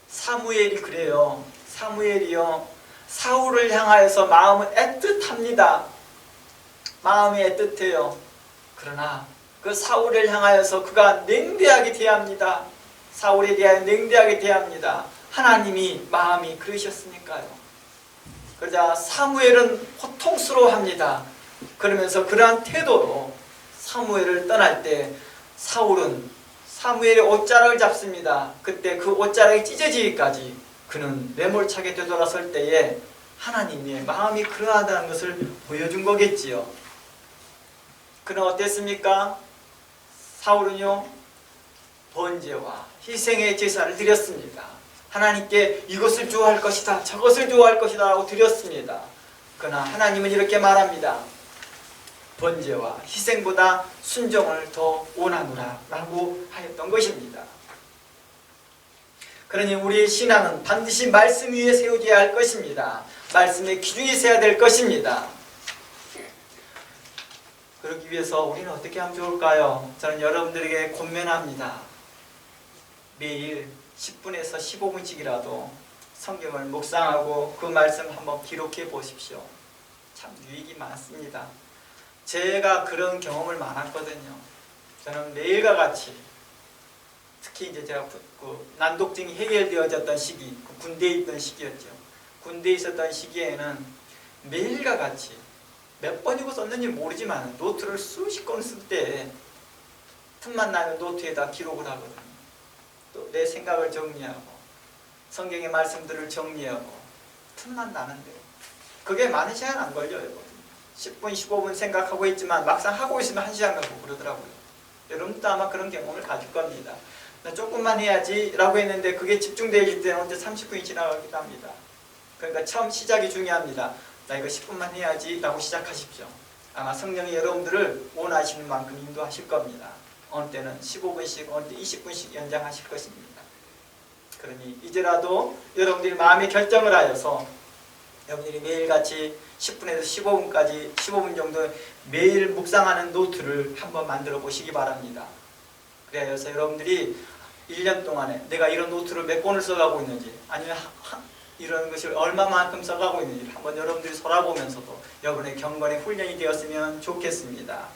사무엘이 그래요. 사무엘이요, 사울을 향하여서 마음은 애틋합니다. 마음이 애틋해요. 그러나 그 사울을 향하여서 그가 냉대하게 대합니다. 사울에 대하여 냉대하게 대합니다. 하나님이 마음이 그러셨으니까요. 그러자 사무엘은 고통스러워합니다. 그러면서 그러한 태도로 사무엘을 떠날 때 사울은 사무엘의 옷자락을 잡습니다. 그때 그 옷자락이 찢어지기까지 그는 매몰차게 되돌아설 때에 하나님의 마음이 그러하다는 것을 보여준 거겠지요. 그는 어땠습니까? 사울은요, 번제와 희생의 제사를 드렸습니다. 하나님께 이것을 좋아할 것이다, 저것을 좋아할 것이다 라고 드렸습니다. 그러나 하나님은 이렇게 말합니다. 번제와 희생보다 순종을 더 원하노라 라고 하였던 것입니다. 그러니 우리의 신앙은 반드시 말씀 위에 세워져야 할 것입니다. 말씀의 기준이 있어야 될 것입니다. 그러기 위해서 우리는 어떻게 하면 좋을까요? 저는 여러분들에게 권면합니다. 매일 10분에서 15분씩이라도 성경을 묵상하고 그 말씀 한번 기록해 보십시오. 참 유익이 많습니다. 제가 그런 경험을 많았거든요. 저는 매일과 같이, 특히 이제 제가 그 난독증이 해결되어졌던 시기, 군대에 있던 시기였죠. 군대에 있었던 시기에는 매일과 같이 몇 번이고 썼는지 모르지만 노트를 수십 건 쓸 때 틈만 나면 노트에다 기록을 하거든요. 또 내 생각을 정리하고 성경의 말씀들을 정리하고 틈만 나는데 그게 많은 시간 안 걸려요. 10분, 15분 생각하고 있지만 막상 하고 있으면 1시간 가고 그러더라고요. 여러분도 아마 그런 경험을 가질 겁니다. 나 조금만 해야지 라고 했는데 그게 집중되어질 때는 언제 30분이 지나가기도 합니다. 그러니까 처음 시작이 중요합니다. 나 이거 10분만 해야지 라고 시작하십시오. 아마 성령이 여러분들을 원하시는 만큼 인도하실 겁니다. 어느 때는 15분씩, 어느 때 20분씩 연장하실 것입니다. 그러니 이제라도 여러분들이 마음의 결정을 하여서 여러분들이 매일같이 10분에서 15분까지 15분 정도 매일 묵상하는 노트를 한번 만들어 보시기 바랍니다. 그래서 여러분들이 1년 동안에 내가 이런 노트를 몇 권을 써가고 있는지, 아니면 이런 것을 얼마만큼 써가고 있는지 한번 여러분들이 돌아보면서도 여러분의 경건의 훈련이 되었으면 좋겠습니다.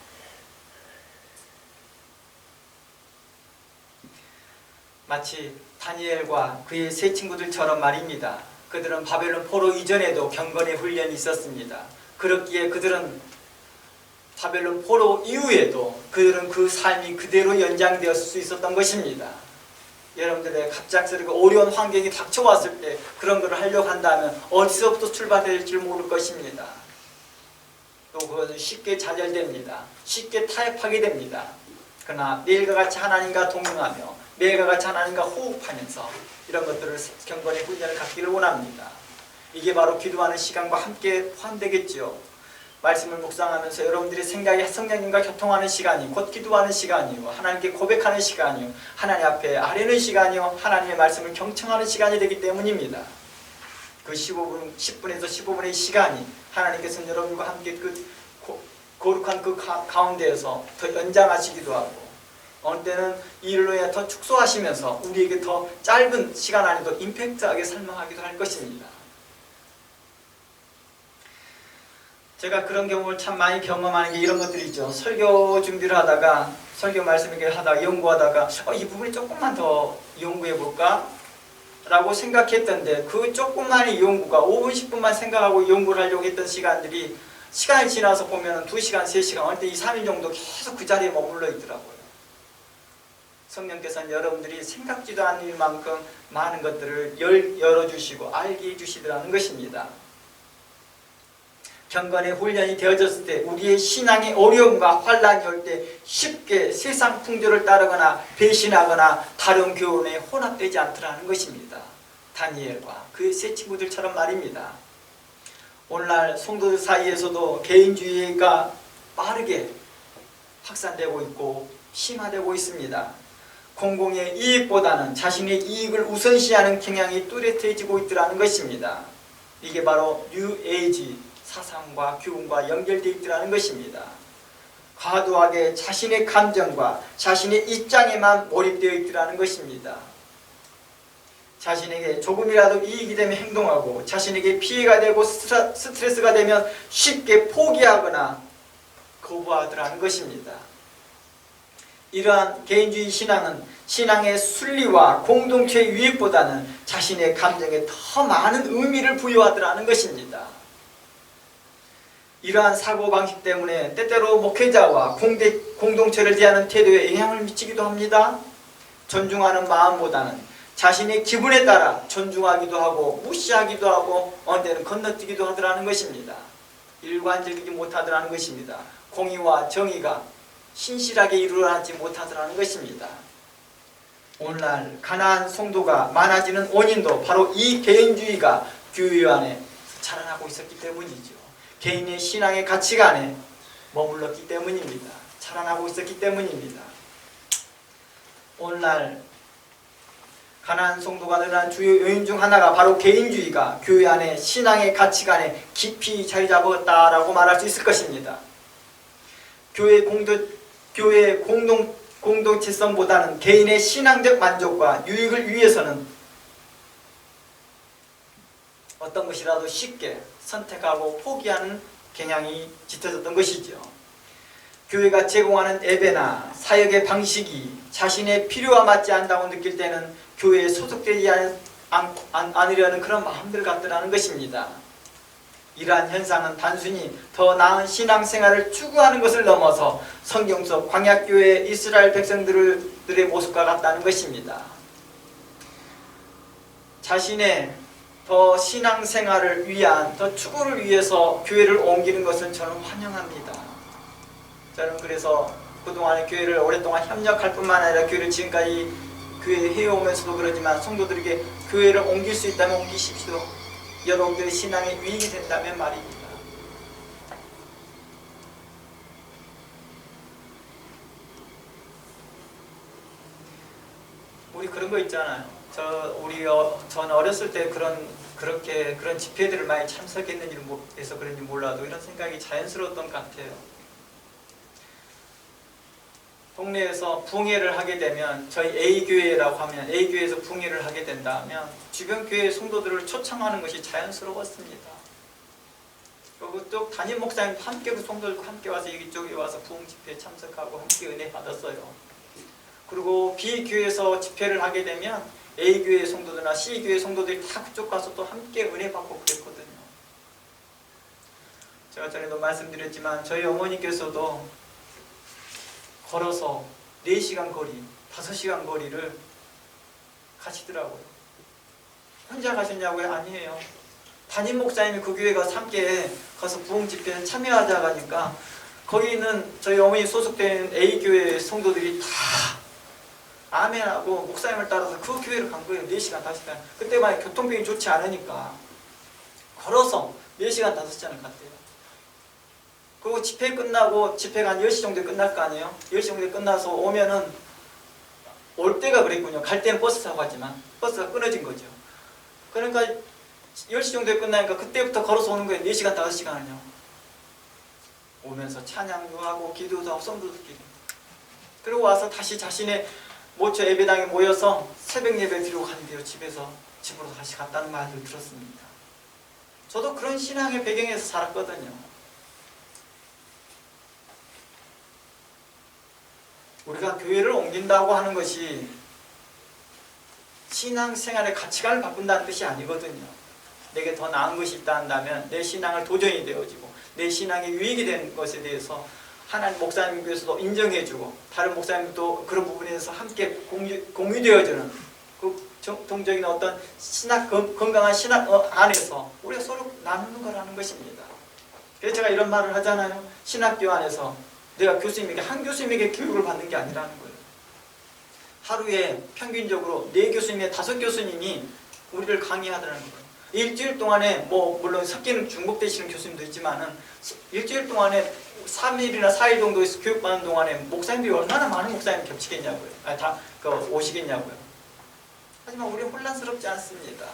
마치 다니엘과 그의 세 친구들처럼 말입니다. 그들은 바벨론 포로 이전에도 경건의 훈련이 있었습니다. 그렇기에 그들은 바벨론 포로 이후에도 그들은 그 삶이 그대로 연장되었을 수 있었던 것입니다. 여러분들의 갑작스럽게 어려운 환경이 닥쳐왔을 때 그런 것을 하려고 한다면 어디서부터 출발해야 될지 모를 것입니다. 또 그것은 쉽게 좌절됩니다. 쉽게 타협하게 됩니다. 그러나 내일과 같이 하나님과 동행하며 매일과 같이 하나님과 호흡하면서 이런 것들을 경건의 훈련을 갖기를 원합니다. 이게 바로 기도하는 시간과 함께 포함되겠지요. 말씀을 묵상하면서 여러분들이 생각이 성령님과 교통하는 시간이 곧 기도하는 시간이요, 하나님께 고백하는 시간이요, 하나님 앞에 아뢰는 시간이요, 하나님의 말씀을 경청하는 시간이 되기 때문입니다. 그 10분에서 15분의 시간이 하나님께서는 여러분과 함께 그 거룩한 그 가운데에서 더 연장하시기도 하고, 어느 때는 이 일로 인해 더 축소하시면서 우리에게 더 짧은 시간 안에도 임팩트하게 설명하기도 할 것입니다. 제가 그런 경우를 참 많이 경험하는 게 이런 것들이죠. 설교 준비를 하다가, 설교 말씀을 하다가 연구하다가 이 부분을 조금만 더 연구해 볼까? 라고 생각했던데, 그 조금만의 연구가 5분, 10분만 생각하고 연구를 하려고 했던 시간들이 시간이 지나서 보면 2시간, 3시간, 어느 때 2, 3일 정도 계속 그 자리에 머물러 있더라고요. 성령께서는 여러분들이 생각지도 않을 만큼 많은 것들을 열어주시고 알게 해주시더라는 것입니다. 경건의 훈련이 되어졌을 때 우리의 신앙의 어려움과 환란이 올 때 쉽게 세상 풍조를 따르거나 배신하거나 다른 교훈에 혼합되지 않더라는 것입니다. 다니엘과 그의 세 친구들처럼 말입니다. 오늘날 성도들 사이에서도 개인주의가 빠르게 확산되고 있고 심화되고 있습니다. 공공의 이익보다는 자신의 이익을 우선시하는 경향이 뚜렷해지고 있더라는 것입니다. 이게 바로 뉴에이지 사상과 교훈과 연결되어 있더라는 것입니다. 과도하게 자신의 감정과 자신의 입장에만 몰입되어 있더라는 것입니다. 자신에게 조금이라도 이익이 되면 행동하고, 자신에게 피해가 되고 스트레스가 되면 쉽게 포기하거나 거부하더라는 것입니다. 이러한 개인주의 신앙은 신앙의 순리와 공동체의 유익보다는 자신의 감정에 더 많은 의미를 부여하더라는 것입니다. 이러한 사고방식 때문에 때때로 목회자와 공동체를 대하는 태도에 영향을 미치기도 합니다. 존중하는 마음보다는 자신의 기분에 따라 존중하기도 하고 무시하기도 하고 어느 때는 건너뛰기도 하더라는 것입니다. 일관적이지 못하더라는 것입니다. 공의와 정의가 신실하게 이루어지지 못하더라는 것입니다. 오늘날 가난한 성도가 많아지는 원인도 바로 이 개인주의가 교회 안에 자라나고 있었기 때문이죠. 개인의 신앙의 가치관에 머물렀기 때문입니다. 자라나고 있었기 때문입니다. 오늘날 가난한 성도가 늘어난 주요 요인 중 하나가 바로 개인주의가 교회 안에 신앙의 가치관에 깊이 자리 잡았다라고 말할 수 있을 것입니다. 교회 공동체성보다는 개인의 신앙적 만족과 유익을 위해서는 어떤 것이라도 쉽게 선택하고 포기하는 경향이 짙어졌던 것이죠. 교회가 제공하는 예배나 사역의 방식이 자신의 필요와 맞지 않다고 느낄 때는 교회에 소속되지 않으려는 그런 마음들 같더라는 것입니다. 이러한 현상은 단순히 더 나은 신앙생활을 추구하는 것을 넘어서 성경 속 광야교회 이스라엘 백성들의 모습과 같다는 것입니다. 자신의 더 신앙생활을 위한, 더 추구를 위해서 교회를 옮기는 것은 저는 환영합니다. 저는 그래서 그동안에 교회를 오랫동안 협력할 뿐만 아니라 교회를 지금까지 교회에 해오면서도 그러지만 성도들에게 교회를 옮길 수 있다면 옮기십시오. 여러분들의 신앙에 유익이 된다면 말입니다. 우리 그런 거 있잖아요. 저는 어렸을 때 그런 집회들을 많이 참석했는지에서 그런지 몰라도 이런 생각이 자연스러웠던 것 같아요. 동네에서 부흥회를 하게 되면, 저희 A교회라고 하면 A교회에서 부흥회를 하게 된다면 주변 교회 성도들을 초청하는 것이 자연스러웠습니다. 그리고 또 담임 목사님도 함께 그 성도들과 함께 와서 이쪽에 와서 부흥 집회에 참석하고 함께 은혜 받았어요. 그리고 B교회에서 집회를 하게 되면 A교회 성도들이나 C교회 성도들이 다 그쪽 가서 또 함께 은혜 받고 그랬거든요. 제가 전에도 말씀드렸지만 저희 어머니께서도 걸어서 4시간 거리, 5시간 거리를 가시더라고요. 혼자 가셨냐고요? 아니에요. 담임 목사님이 그 교회 가서 함께 가서 부흥 집회에 참여하자고 하니까 거기 있는 저희 어머니 소속된 A교회 성도들이 다 아멘하고 목사님을 따라서 그 교회를 간 거예요. 4시간, 5시간. 그때만 교통편이 좋지 않으니까 걸어서 4시간, 5시간을 갔대요. 그리고 집회 끝나고, 집회가 한 10시 정도에 끝날 거 아니에요? 10시 정도에 끝나서 오면은, 올 때가 그랬군요. 갈 때는 버스 타고 가지만 버스가 끊어진 거죠. 그러니까 10시 정도에 끝나니까 그때부터 걸어서 오는 거예요. 4시간, 5시간을요. 오면서 찬양도 하고 기도도 하고 성도도 드리고, 그리고 와서 다시 자신의 모처 예배당에 모여서 새벽 예배 드리고 간대요. 집으로 다시 갔다는 말을 들었습니다. 저도 그런 신앙의 배경에서 살았거든요. 우리가 교회를 옮긴다고 하는 것이 신앙생활의 가치관을 바꾼다는 뜻이 아니거든요. 내게 더 나은 것이 있다 한다면 내 신앙을 도전이 되어지고 내 신앙에 유익이 되는 것에 대해서 하나님 목사님께서도 인정해주고 다른 목사님도 그런 부분에 대해서 함께 공유되어지는 그 동적인 어떤 건강한 신학 안에서 우리가 서로 나누는 거라는 것입니다. 그래서 제가 이런 말을 하잖아요. 신학교 안에서 내가 교수님에게, 한 교수님에게 교육을 받는 게 아니라는 거예요. 하루에 평균적으로 4교수님에 5교수님이 우리를 강의하더라는 거예요. 일주일 동안에 물론 섞이는 중복되시는 교수님도 있지만은 일주일 동안에 3일이나 4일 정도에서 교육받는 동안에 목사님들이 얼마나 많은 목사님이 겹치겠냐고요. 오시겠냐고요. 하지만 우리는 혼란스럽지 않습니다.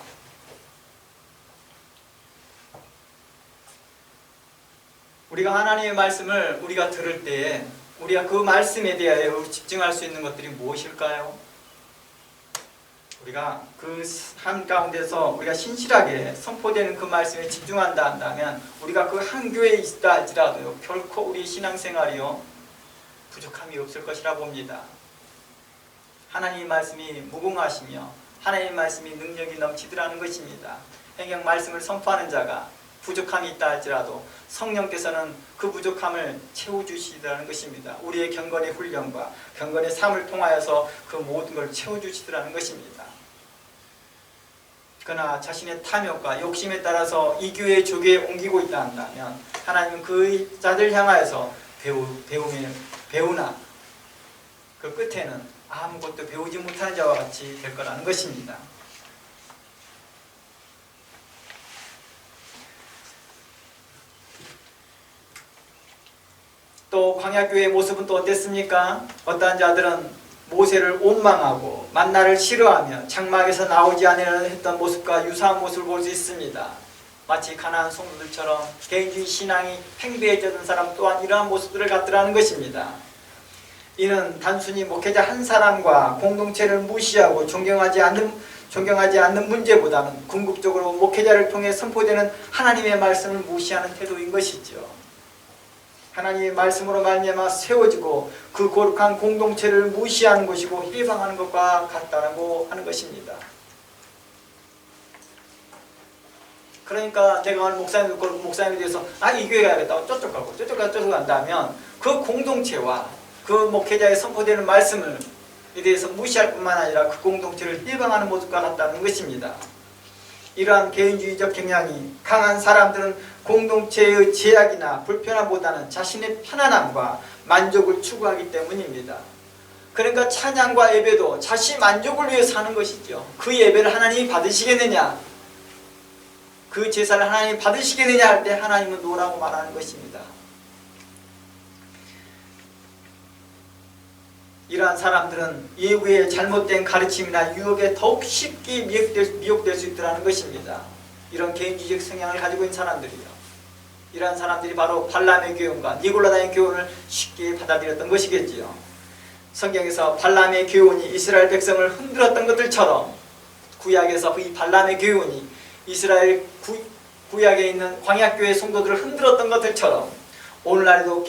우리가 하나님의 말씀을 우리가 들을 때에 우리가 그 말씀에 대하여 집중할 수 있는 것들이 무엇일까요? 우리가 그 삶 가운데서 우리가 신실하게 선포되는 그 말씀에 집중한다 한다면 우리가 그 한 교회에 있다 할지라도요 결코 우리 신앙생활이요 부족함이 없을 것이라 봅니다. 하나님의 말씀이 무궁하시며 하나님의 말씀이 능력이 넘치더라는 것입니다. 행역 말씀을 선포하는 자가 부족함이 있다 할지라도 성령께서는 그 부족함을 채워주시더라는 것입니다. 우리의 경건의 훈련과 경건의 삶을 통하여서 그 모든 걸 채워주시더라는 것입니다. 그러나 자신의 탐욕과 욕심에 따라서 이 교회 조교에 옮기고 있다 한다면 하나님은 그 자들 향하여서 배우나 그 끝에는 아무것도 배우지 못하는 자와 같이 될 거라는 것입니다. 또 광야교회의 모습은 또 어땠습니까? 어떠한 자들은 모세를 원망하고 만나를 싫어하며 장막에서 나오지 않으려 했던 모습과 유사한 모습을 볼 수 있습니다. 마치 가나안 성도들처럼 개인주의 신앙이 팽배해졌던 사람 또한 이러한 모습들을 갖더라는 것입니다. 이는 단순히 목회자 한 사람과 공동체를 무시하고 존경하지 않는 문제보다는 궁극적으로 목회자를 통해 선포되는 하나님의 말씀을 무시하는 태도인 것이죠. 하나님의 말씀으로 말미암아 세워지고 그 거룩한 공동체를 무시하는 것이고 해방하는 것과 같다고 하는 것입니다. 그러니까 내가 오늘 목사님에 대해서 이 교회 가야겠다 저쪽 가고 저쪽 간다면 그 공동체와 그 목회자의 선포되는 말씀을 대해서 무시할 뿐만 아니라 그 공동체를 해방하는 모습과 같다는 것입니다. 이러한 개인주의적 경향이 강한 사람들은 공동체의 제약이나 불편함보다는 자신의 편안함과 만족을 추구하기 때문입니다. 그러니까 찬양과 예배도 자신 만족을 위해 사는 것이죠. 그 예배를 하나님이 받으시겠느냐, 그 제사를 하나님이 받으시겠느냐 할 때 하나님은 노라고 말하는 것입니다. 이러한 사람들은 예후의 잘못된 가르침이나 유혹에 더욱 쉽게 미혹될 수 있다는 것입니다. 이런 개인주의적 성향을 가지고 있는 사람들이요. 이러한 사람들이 바로 발람의 교훈과 니골라다의 교훈을 쉽게 받아들였던 것이겠지요. 성경에서 발람의 교훈이 이스라엘 백성을 흔들었던 것들처럼 구약에서 이 발람의 교훈이 이스라엘 구약에 있는 광야교회 성도들을 흔들었던 것들처럼 오늘날에도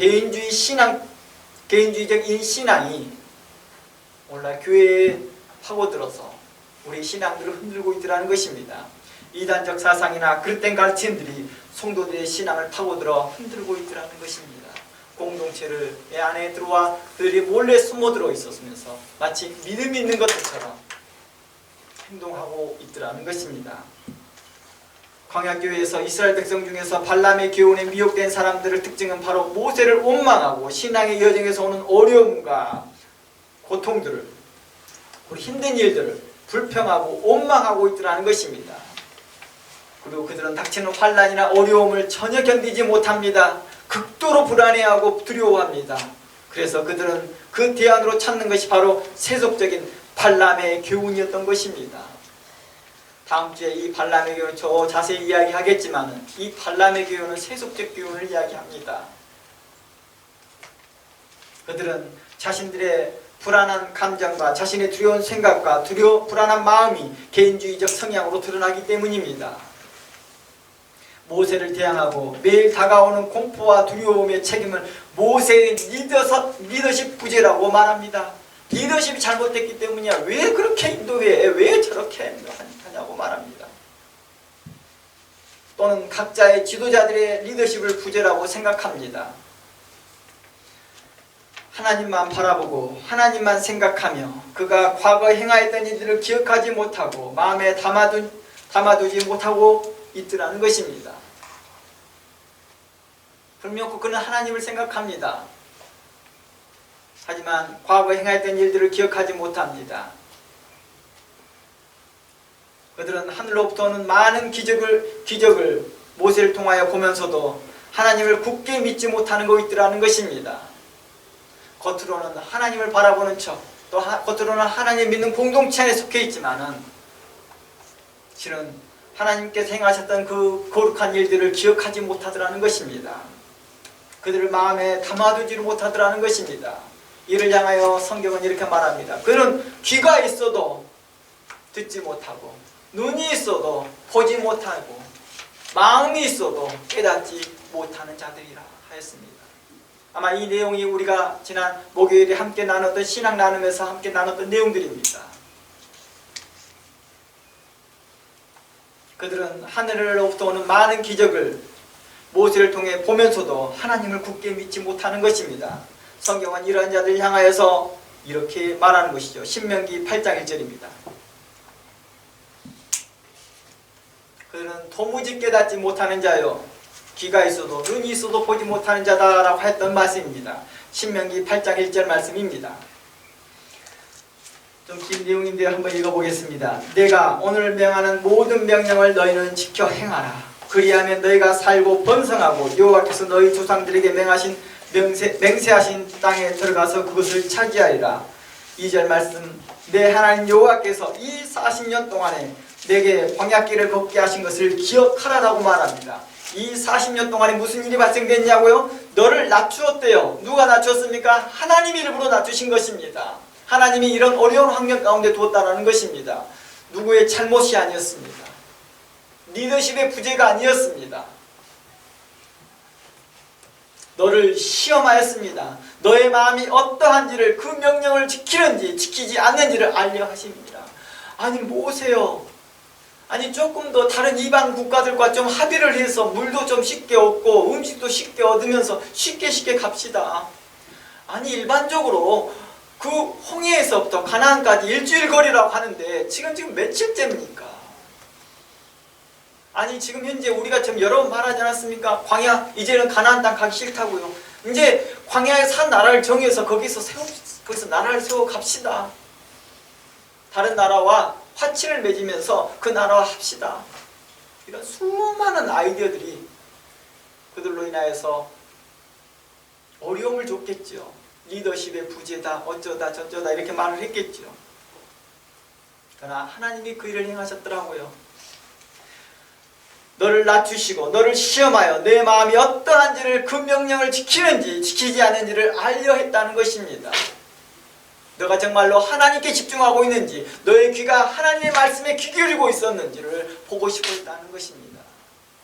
개인주의적인 신앙이 오늘날 교회에 파고들어서 우리 신앙들을 흔들고 있더라는 것입니다. 이단적 사상이나 그릇된 가르침들이 성도들의 신앙을 파고들어 흔들고 있더라는 것입니다. 공동체를 내 안에 들어와 그들이 몰래 숨어들어 있었으면서 마치 믿음이 있는 것들처럼 행동하고 있더라는 것입니다. 광야교회에서 이스라엘 백성 중에서 발람의 교훈에 미혹된 사람들의 특징은 바로 모세를 원망하고 신앙의 여정에서 오는 어려움과 고통들을 우리 힘든 일들을 불평하고 원망하고 있더라는 것입니다. 그리고 그들은 닥치는 환난이나 어려움을 전혀 견디지 못합니다. 극도로 불안해하고 두려워합니다. 그래서 그들은 그 대안으로 찾는 것이 바로 세속적인 발람의 교훈이었던 것입니다. 다음 주에 이 발람의 교훈 저 자세히 이야기하겠지만 이 발람의 교훈은 세속적 교훈을 이야기합니다. 그들은 자신들의 불안한 감정과 자신의 두려운 생각과 불안한 마음이 개인주의적 성향으로 드러나기 때문입니다. 모세를 대항하고 매일 다가오는 공포와 두려움의 책임을 모세의 리더십 부재라고 말합니다. 리더십이 잘못됐기 때문이야. 왜 그렇게 인도해? 왜 저렇게 하냐고 말합니다. 또는 각자의 지도자들의 리더십을 부재라고 생각합니다. 하나님만 바라보고 하나님만 생각하며 그가 과거에 행하였던 일들을 기억하지 못하고 마음에 담아두지 못하고 있더라는 것입니다. 분명히 그는 하나님을 생각합니다. 하지만 과거에 행하였던 일들을 기억하지 못합니다. 그들은 하늘로부터 오는 많은 기적을 모세를 통하여 보면서도 하나님을 굳게 믿지 못하는 것이라는 것입니다. 겉으로는 하나님을 바라보는 척, 또 겉으로는 하나님 믿는 공동체 안에 속해 있지만은 실은 하나님께서 행하셨던 그 거룩한 일들을 기억하지 못하더라는 것입니다. 그들을 마음에 담아두지를 못하더라는 것입니다. 이를 향하여 성경은 이렇게 말합니다. 그는 귀가 있어도 듣지 못하고 눈이 있어도 보지 못하고 마음이 있어도 깨닫지 못하는 자들이라 하였습니다. 아마 이 내용이 우리가 지난 목요일에 함께 나눴던 신앙 나눔에서 함께 나눴던 내용들입니다. 그들은 하늘로부터 오는 많은 기적을 모세를 통해 보면서도 하나님을 굳게 믿지 못하는 것입니다. 성경은 이러한 자들을 향하여서 이렇게 말하는 것이죠. 신명기 8장 1절입니다. 그들은 도무지 깨닫지 못하는 자요 귀가 있어도 눈이 있어도 보지 못하는 자다라고 했던 말씀입니다. 신명기 8장 1절 말씀입니다. 좀 긴 내용인데 한번 읽어보겠습니다. 내가 오늘 명하는 모든 명령을 너희는 지켜 행하라. 그리하면 너희가 살고 번성하고 여호와께서 너희 조상들에게 맹세하신 땅에 들어가서 그것을 차지하리라. 2절 말씀, 내 하나님 여호와께서 이 40년 동안에 내게 광야길을 걷게 하신 것을 기억하라라고 말합니다. 이 40년 동안에 무슨 일이 발생됐냐고요? 너를 낮추었대요. 누가 낮추었습니까? 하나님이 일부러 낮추신 것입니다. 하나님이 이런 어려운 환경 가운데 두었다는 것입니다. 누구의 잘못이 아니었습니다. 리더십의 부재가 아니었습니다. 너를 시험하였습니다. 너의 마음이 어떠한지를 그 명령을 지키는지 지키지 않는지를 알려 하십니다. 아니 모세요. 아니 조금 더 다른 이방 국가들과 좀 합의를 해서 물도 좀 쉽게 얻고 음식도 쉽게 얻으면서 쉽게 갑시다. 아니 일반적으로 그 홍해에서부터 가나안까지 일주일 거리라고 하는데 지금 며칠째입니까? 아니 지금 현재 우리가 지금 여러 번 말하지 않았습니까? 광야 이제는 가나안 땅 가기 싫다고요. 이제 광야에 산 나라를 정해서 거기서 나라를 세워 갑시다. 다른 나라와 화친을 맺으면서 그 나라와 합시다. 이런 수많은 아이디어들이 그들로 인하여서 어려움을 줬겠죠. 리더십의 부재다 어쩌다 저쩌다 이렇게 말을 했겠죠. 그러나 하나님이 그 일을 행하셨더라고요. 너를 낮추시고 너를 시험하여 내 마음이 어떠한지를 그 명령을 지키는지 지키지 않는지를 알려 했다는 것입니다. 너가 정말로 하나님께 집중하고 있는지 너의 귀가 하나님의 말씀에 귀 기울이고 있었는지를 보고 싶어 했다는 것입니다.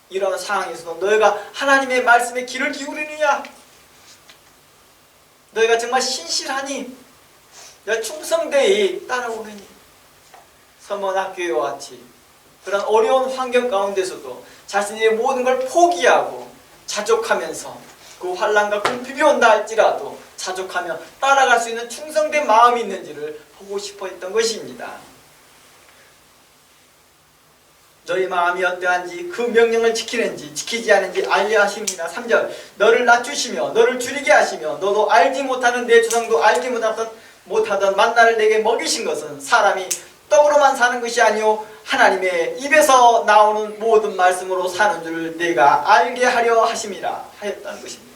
이런 상황에서도 너희가 하나님의 말씀에 귀를 기울이느냐? 너희가 정말 신실하니? 너희 충성되이 따라오느니? 서머학교와 같이 그런 어려운 환경 가운데서도 자신의 모든 걸 포기하고 자족하면서 그 환난과 궁핍이 온다 할지라도 자족하며 따라갈 수 있는 충성된 마음이 있는지를 보고 싶어 했던 것입니다. 너희 마음이 어떠한지 그 명령을 지키는지 지키지 않은지 알려 하십니다. 3절 너를 낮추시며 너를 줄이게 하시며 너도 알지 못하는 내 조상도 알지 못하던 만나를 내게 먹이신 것은 사람이 떡으로만 사는 것이 아니요 하나님의 입에서 나오는 모든 말씀으로 사는 줄 내가 알게 하려 하심이라 하였다는 것입니다.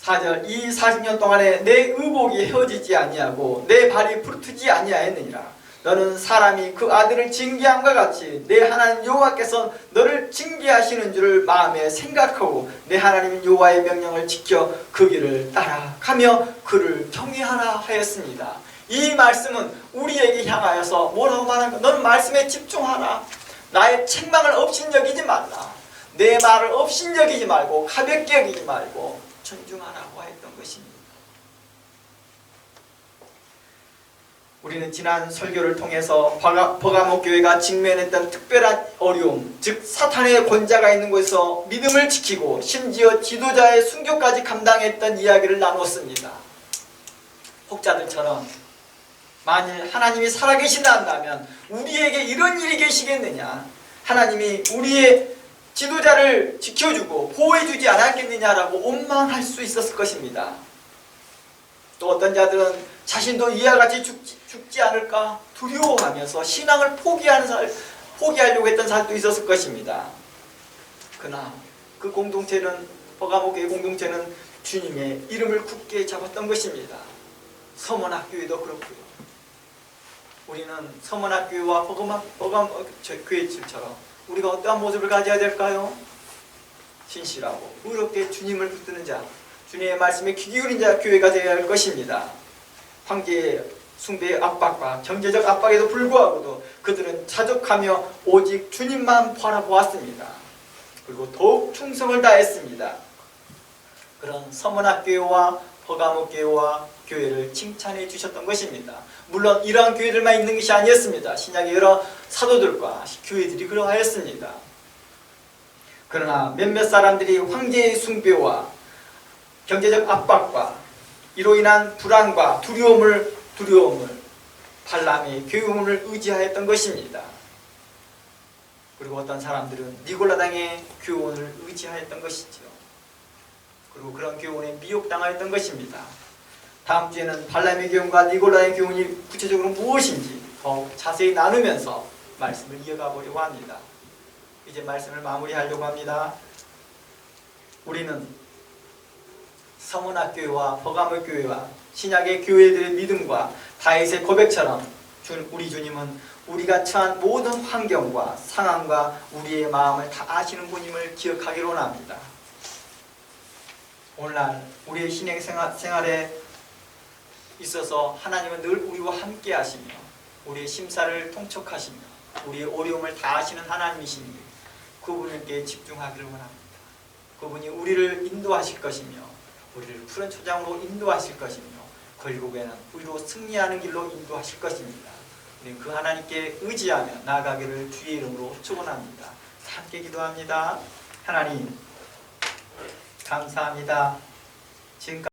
4절 이 40년 동안에 내 의복이 헤어지지 아니하고 내 발이 부르트지 아니하였느니라. 너는 사람이 그 아들을 징계함과 같이 내 하나님 여호와께서 너를 징계하시는 줄을 마음에 생각하고 내 하나님 여호와의 명령을 지켜 그 길을 따라가며 그를 경외하라 하였습니다. 이 말씀은 우리에게 향하여서 뭐라고 말하는가? 너는 말씀에 집중하라. 나의 책망을 업신여기지 말라. 내 말을 업신여기지 말고 가볍게 여기지 말고 존중하라고 했던 것입니다. 우리는 지난 설교를 통해서 버가모 교회가 직면했던 특별한 어려움, 즉 사탄의 권자가 있는 곳에서 믿음을 지키고 심지어 지도자의 순교까지 감당했던 이야기를 나눴습니다. 혹자들처럼 만일 하나님이 살아계신다 한다면 우리에게 이런 일이 계시겠느냐, 하나님이 우리의 지도자를 지켜주고 보호해주지 않았겠느냐라고 원망할 수 있었을 것입니다. 또 어떤 자들은 자신도 이와 같이 죽지 않을까 두려워하면서 신앙을 포기하려고 했던 사람도 있었을 것입니다. 그러나 그 공동체는, 버가모교회 공동체는 주님의 이름을 굳게 잡았던 것입니다. 서문학교회도 그렇고요. 우리는 서문학교회와 버가모교회처럼 우리가 어떠한 모습을 가져야 될까요? 신실하고 의롭게 주님을 붙드는 자, 주님의 말씀에 귀 기울인 자 교회가 되어야 할 것입니다. 황제의 숭배의 압박과 경제적 압박에도 불구하고도 그들은 자족하며 오직 주님만 바라보았습니다. 그리고 더욱 충성을 다했습니다. 그런 서문학교회와 버가모교회와 교회를 칭찬해 주셨던 것입니다. 물론 이러한 교회들만 있는 것이 아니었습니다. 신약의 여러 사도들과 교회들이 그러하였습니다. 그러나 몇몇 사람들이 황제의 숭배와 경제적 압박과 이로 인한 불안과 두려움을 발람의 교훈을 의지하였던 것입니다. 그리고 어떤 사람들은 니골라당의 교훈을 의지하였던 것이죠. 그리고 그런 교훈에 미혹당하였던 것입니다. 다음 주에는 발람의 교훈과 니골라의 교훈이 구체적으로 무엇인지 더 자세히 나누면서 말씀을 이어가 보려고 합니다. 이제 말씀을 마무리하려고 합니다. 우리는 서문학교회와 버가모교회와 신약의 교회들의 믿음과 다윗의 고백처럼 우리 주님은 우리가 처한 모든 환경과 상황과 우리의 마음을 다 아시는 분임을 기억하기로 원합니다. 오늘날 우리의 신앙 생활에 있어서 하나님은 늘 우리와 함께 하시며 우리의 심사를 통촉하시며 우리의 어려움을 다 아시는 하나님이시니 그분에게 집중하기를 원합니다. 그분이 우리를 인도하실 것이며 우리를 푸른 초장으로 인도하실 것이며 결국에는 우리로 승리하는 길로 인도하실 것입니다. 우리는 그 하나님께 의지하며 나아가기를 주의 이름으로 축원합니다. 함께 기도합니다. 하나님 감사합니다. 지금까지